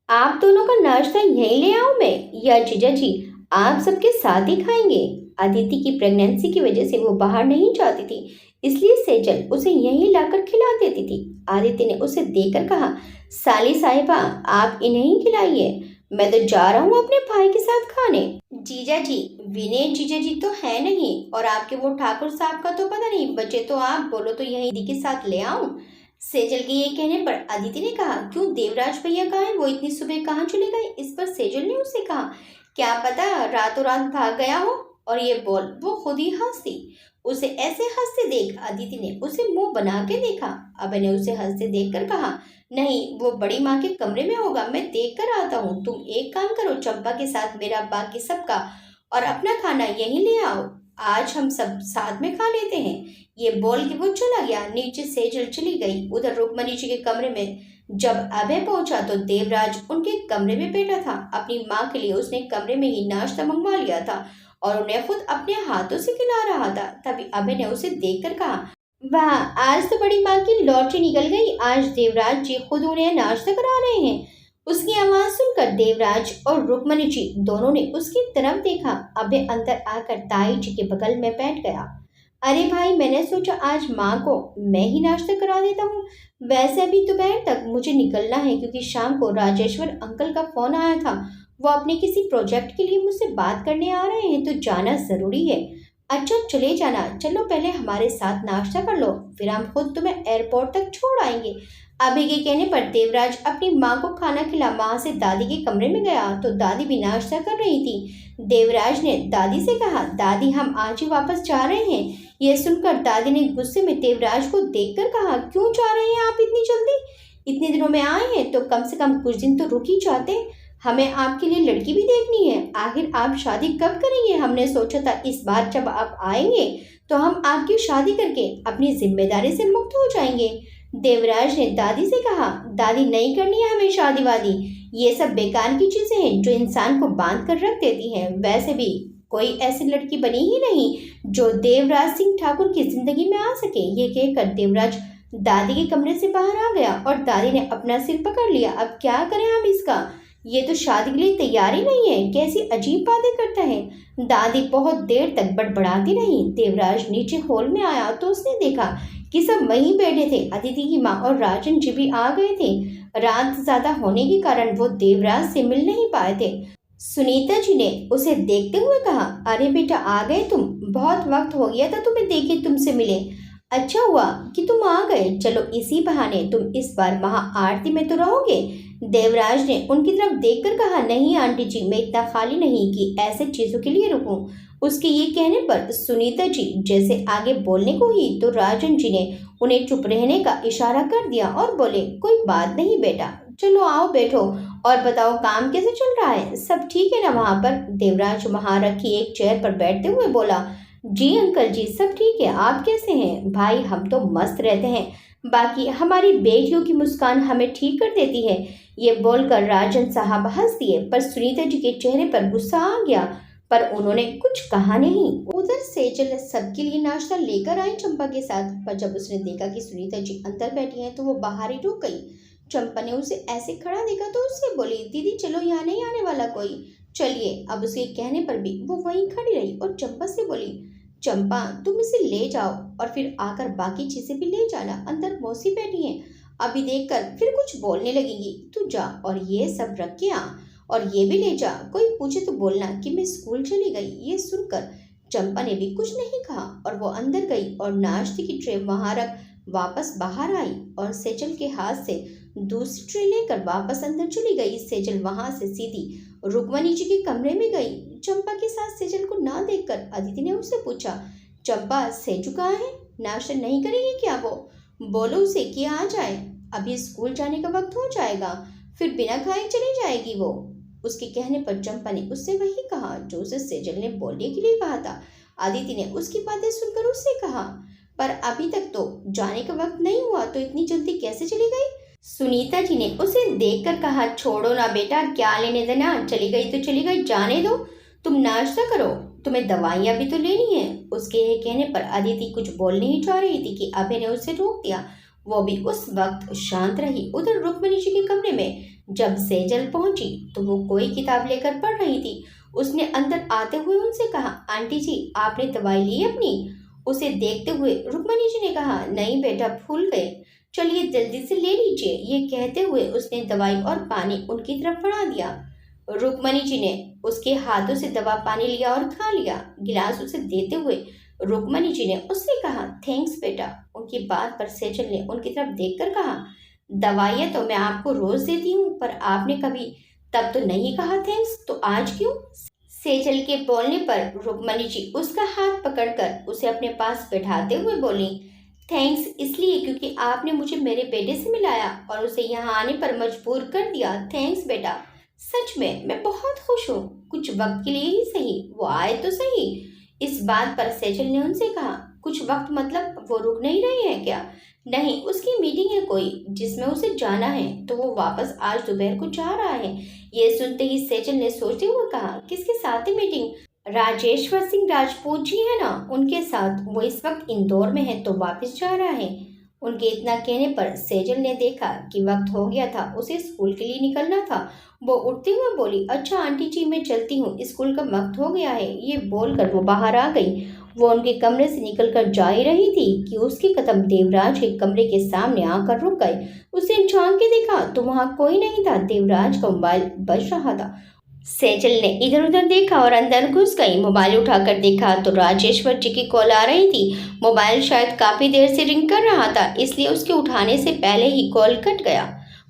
आप दोनों का नाश्ता यहीं ले आऊं मैं या जीजा जी आप सबके साथ ही खाएंगे? अदिति की प्रेगनेंसी की वजह से वो बाहर नहीं जाती थी, इसलिए सेजल उसे यहीं लाकर खिला देती थी। आदित्य ने उसे देखकर कहा, साली साहिबा आप इन्हें ही खिलाइए, मैं तो जा रहा हूँ अपने भाई के साथ खाने। जीजा जी, विनय जीजा जी तो है नहीं और आपके वो ठाकुर साहब का तो पता नहीं, बचे तो आप बोलो तो यही दीदी के साथ ले आऊं। सेजल के ये कहने पर अदिति ने कहा, क्यों देवराज भैया कहाँ है? वो इतनी सुबह कहाँ चले गए? इस पर सेजल ने उसे कहा, क्या पता रातों रात भाग गया हो। और ये बोल वो खुद ही हंसी। उसे ऐसे हंसते देख अदिति ने उसे मुंह बना के देखा। अभय ने उसे हंसते देखकर कहा, नहीं वो बड़ी माँ के कमरे में होगा, मैं देख कर आता हूँ। तुम एक काम करो, चंपा के साथ मेरा बाकी सबका और अपना खाना यहीं ले आओ, आज हम सब साथ में खा लेते हैं। ये बोल के वो चला गया। नीचे सेजल चली गई। उधर रुक्मणी जी के कमरे में जब अभय पहुंचा तो देवराज उनके कमरे में बैठा था। अपनी माँ के लिए उसने कमरे में ही नाश्ता मंगवा लिया था और उन्हें खुद अपने हाथों से खिला रहा था। तभी अभय ने उसे देखकर कहा, वाह आज तो बड़ी माँ की लॉटरी निकल गई, आज देवराज जी खुद उन्हें नाश्ता करा रहे हैं। उसकी आवाज सुनकर देवराज और रुक्मणी जी दोनों ने उसकी तरफ देखा। अभय अंदर आकर ताई जी के बगल में बैठ गया। अरे भाई, मैंने सोचा आज माँ को मैं ही नाश्ता करा देता हूँ। वैसे अभी दोपहर तक मुझे निकलना है क्योंकि शाम को राजेश्वर अंकल का फोन आया था, वो अपने किसी प्रोजेक्ट के लिए मुझसे बात करने आ रहे हैं, तो जाना जरूरी है। अच्छा चले जाना, चलो पहले हमारे साथ नाश्ता कर लो, फिर हम खुद तुम्हें एयरपोर्ट तक छोड़ आएंगे। अभय के कहने पर देवराज अपनी माँ को खाना खिला वहाँ से दादी के कमरे में गया तो दादी भी नाश्ता कर रही थी। देवराज ने दादी से कहा, दादी हम आज ही वापस जा रहे हैं, यह सुनकर दादी ने गुस्से में देवराज को देखकर कहा, क्यों जा रहे हैं आप इतनी जल्दी? इतने दिनों में आए हैं तो कम से कम कुछ दिन तो रुक ही जाते। हमें आपके लिए लड़की भी देखनी है। आखिर आप शादी कब करेंगे? हमने सोचा था इस बार जब आप आएंगे तो हम आपकी शादी करके अपनी जिम्मेदारी से मुक्त हो जाएंगे। देवराज ने दादी से कहा, दादी नहीं करनी है हमें शादी वादी। ये सब बेकार की चीजें हैं जो इंसान को बांध कर रख देती हैं। वैसे भी कोई ऐसी लड़की बनी ही नहीं जो देवराज सिंह ठाकुर की जिंदगी में आ सके। ये कहकर देवराज दादी के कमरे से बाहर आ गया और दादी ने अपना सिर पकड़ लिया। अब क्या करें हम इसका? ये तो शादी के लिए तैयार ही नहीं है। कैसी अजीब बातें करता है। दादी बहुत देर तक बड़बड़ाती रही। देवराज नीचे हॉल में आया तो उसने देखा कि सब वहीं बैठे थे। अदिति की माँ और राजन जी भी आ गए थे। रात ज्यादा होने के कारण वो देवराज से मिल नहीं पाए थे। सुनीता जी ने उसे देखते हुए कहा, अरे बेटा आ गए तुम। बहुत वक्त हो गया था तुम्हें देखे, तुमसे मिले। अच्छा हुआ कि तुम आ गए। चलो इसी बहाने तुम इस बार महाआरती में तो रहोगे। देवराज ने उनकी तरफ देखकर कहा, नहीं आंटी जी, मैं इतना खाली नहीं कि ऐसे चीजों के लिए रुकूं। उसके ये कहने पर सुनीता जी जैसे आगे बोलने को ही तो राजन जी ने उन्हें चुप रहने का इशारा कर दिया और बोले, कोई बात नहीं बेटा, चलो आओ बैठो और बताओ काम कैसे चल रहा है? सब ठीक है ना वहाँ पर? देवराज वहाँ रखी एक चेयर पर बैठते हुए बोला, जी अंकल जी सब ठीक है। आप कैसे हैं? भाई हम तो मस्त रहते हैं, बाकी हमारी बेटियों की मुस्कान हमें ठीक कर देती है। ये बोलकर राजन साहब हंस दिए, पर सुनीता जी के चेहरे पर गुस्सा आ गया, पर उन्होंने कुछ कहा नहीं। उधर सेजल सबके लिए नाश्ता लेकर आई चंपा के साथ, पर जब उसने देखा कि सुनीता जी अंदर बैठी हैं तो वो बाहर ही रुक गई। चंपा ने उसे ऐसे खड़ा देखा तो उससे बोली, दीदी चलो, यहाँ नहीं आने वाला कोई, चलिए। अब उसके कहने पर भी वो वहीं खड़ी रही और चंपा से बोली, चंपा तुम इसे ले जाओ और फिर आकर बाकी चीजें भी ले जाना। अंदर मौसी बैठी हैं, अभी देखकर फिर कुछ बोलने लगेगी। तू जा और ये सब रख के आ, और ये भी ले जा। कोई पूछे तो बोलना कि मैं स्कूल चली गई। ये सुनकर चंपा ने भी कुछ नहीं कहा और वो अंदर गई और नाश्ते की ट्रे वहां रख वापस बाहर आई और सेजल के हाथ से दूसरी ट्रे लेकर वापस अंदर चली गई। सेजल वहां से सीधी रुक्मणी जी के कमरे में गई। चंपा के साथ सेजल को ना देखकर अदिति ने उससे पूछा, चंपा सेजू कहाँ है? नाश्ता नहीं करेगी क्या वो? बोलो उसे कि आ जाए, अभी स्कूल जाने का वक्त हो जाएगा, फिर बिना खाए चली जाएगी वो। उसके कहने पर चंपा ने उससे वही कहा जो उसे सेजल ने बोलने के लिए कहा था। अदिति ने उसकी बातें सुनकर उससे कहा, पर अभी तक तो जाने का वक्त नहीं हुआ, तो इतनी जल्दी कैसे चली गई? सुनीता जी ने उसे देखकर कहा, छोड़ो ना बेटा, क्या लेने देना, चली गई तो चली गई, जाने दो। तुम नाश्ता करो, तुम्हें दवाइयाँ भी तो लेनी है। उसके कहने पर अदिति कुछ बोलने ही जा रही थी कि अभय ने उसे रोक दिया। वो भी उस वक्त शांत रही। उधर रुक्मणी जी के कमरे में जब सेजल पहुंची तो वो कोई किताब लेकर पढ़ रही थी। उसने अंदर आते हुए उनसे कहा, आंटी जी आपने दवाई ली अपनी? उसे देखते हुए रुक्मणी जी ने कहा, नहीं बेटा भूल गए, चलिए जल्दी से ले लीजिए। ये कहते हुए उसने दवाई और पानी उनकी तरफ बढ़ा दिया। रुक्मणी जी ने उसके हाथों से दवा पानी लिया और खा लिया। गिलास उसे देते हुए रुक्मणी जी ने उससे कहा, थैंक्स बेटा। उनकी बात पर सेजल ने उनकी तरफ देखकर कहा, दवाइयाँ तो मैं आपको रोज देती हूँ, पर आपने कभी तब तो नहीं कहा थैंक्स, तो आज क्यों? सेजल के बोलने पर रुक्मणी जी उसका हाथ पकड़कर उसे अपने पास बैठाते हुए बोली, थैंक्स इसलिए क्योंकि आपने मुझे मेरे बेटे से मिलाया और उसे यहाँ आने पर मजबूर कर दिया। थैंक्स बेटा, सच में मैं बहुत खुश हूँ। कुछ वक्त के लिए ही सही, वो आए तो सही। इस बात पर सेजल ने उनसे कहा, कुछ वक्त मतलब वो रुक नहीं रही है क्या? नहीं, उसकी मीटिंग है कोई जिसमें उसे जाना है, तो वो वापस आज दोपहर को जा रहा है। ये सुनते ही सेजल ने सोचते हुए कहा, किसके साथ है मीटिंग? राजेश्वर सिंह राजपूत जी है ना, उनके साथ। वो इस वक्त इंदौर में है तो वापस जा रहा है। उनके इतना कहने पर सेजल ने देखा कि वक्त हो गया था, उसे स्कूल के लिए निकलना था। वो उठते हुए बोली, अच्छा आंटी जी मैं चलती हूँ, स्कूल का वक्त हो गया है। ये बोलकर वो बाहर आ गई। वो उनके कमरे से निकलकर जा ही रही थी कि उसके कदम देवराज के कमरे के सामने आकर रुक गए। उसे झांक के देखा तो वहाँ कोई नहीं था। देवराज का मोबाइल बज रहा था। सेजल ने इधर उधर देखा और अंदर घुस गई। मोबाइल उठाकर देखा तो राजेश्वर जी की कॉल आ रही थी। मोबाइल शायद काफी देर से रिंग कर रहा था, इसलिए उसके उठाने से पहले ही कॉल कट गया।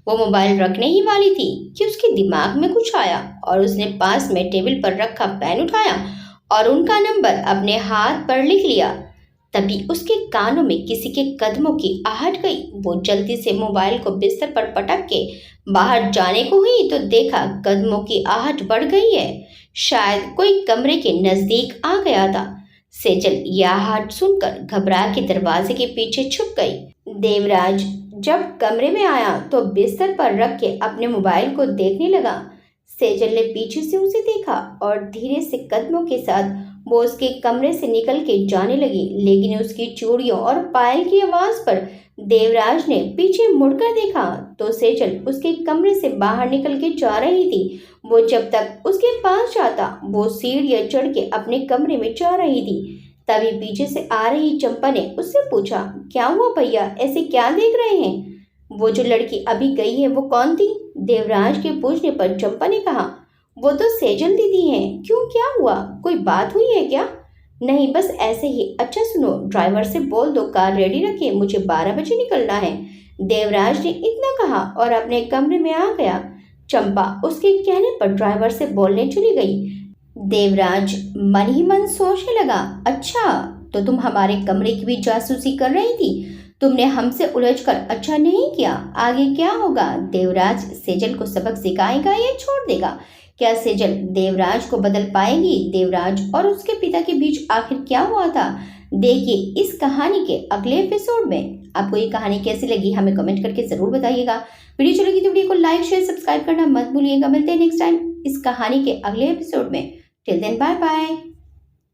वो मोबाइल रखने ही वाली थी कि उसके दिमाग में कुछ आया और उसने पास में टेबल पर रखा पेन उठाया और उनका नंबर अपने हाथ पर लिख लिया। तभी उसके कानों में किसी के कदमों की आहट गई। वो जल्दी से मोबाइल को बिस्तर पर पटक के बाहर जाने को हुई तो देखा कदमों की आहट बढ़ गई है। शायद कोई कमरे के नजदीक आ गया था। सेजल यह आहट सुनकर घबरा के दरवाजे के पीछे छुप गई। देवराज जब कमरे में आया तो बिस्तर पर रख के अपने मोबाइल को देखने लगा। सेजल ने पीछे से उसे देखा और धीरे से कदमों के साथ वो उसके कमरे से निकल के जाने लगी, लेकिन उसकी चूड़ियों और पायल की आवाज पर देवराज ने पीछे मुड़कर देखा तो सेजल उसके कमरे से बाहर निकल के जा रही थी। वो जब तक उसके पास जाता वो सीढ़ियां चढ़ के अपने कमरे में जा रही थी। तभी पीछे से आ रही चंपा ने उससे पूछा, क्या हुआ भैया, ऐसे क्या देख रहे हैं? वो जो लड़की अभी गई है वो कौन थी? देवराज के पूछने पर चंपा ने कहा, वो तो सेजल दीदी हैं। क्यों, क्या हुआ, कोई बात हुई है क्या? नहीं, बस ऐसे ही। अच्छा सुनो, ड्राइवर से बोल दो कार रेडी रखे, मुझे 12 बजे निकलना है। देवराज ने इतना कहा और अपने कमरे में आ गया। चंपा उसके कहने पर ड्राइवर से बोलने चली गई। देवराज मन ही मन सोचने लगा, अच्छा तो तुम हमारे कमरे की भी जासूसी कर रही थी। तुमने हमसे उलझकर अच्छा नहीं किया। आगे क्या होगा? देवराज सेजल को सबक सिखाएगा या छोड़ देगा? क्या सेजल देवराज को बदल पाएगी? देवराज और उसके पिता के बीच आखिर क्या हुआ था? देखिए इस कहानी के अगले एपिसोड में। आपको ये कहानी कैसी लगी हमें कमेंट करके जरूर बताइएगा। वीडियो अच्छी लगी तो वीडियो को लाइक शेयर सब्सक्राइब करना मत भूलिएगा। मिलते हैं नेक्स्ट टाइम इस कहानी के अगले एपिसोड में। Till then bye bye.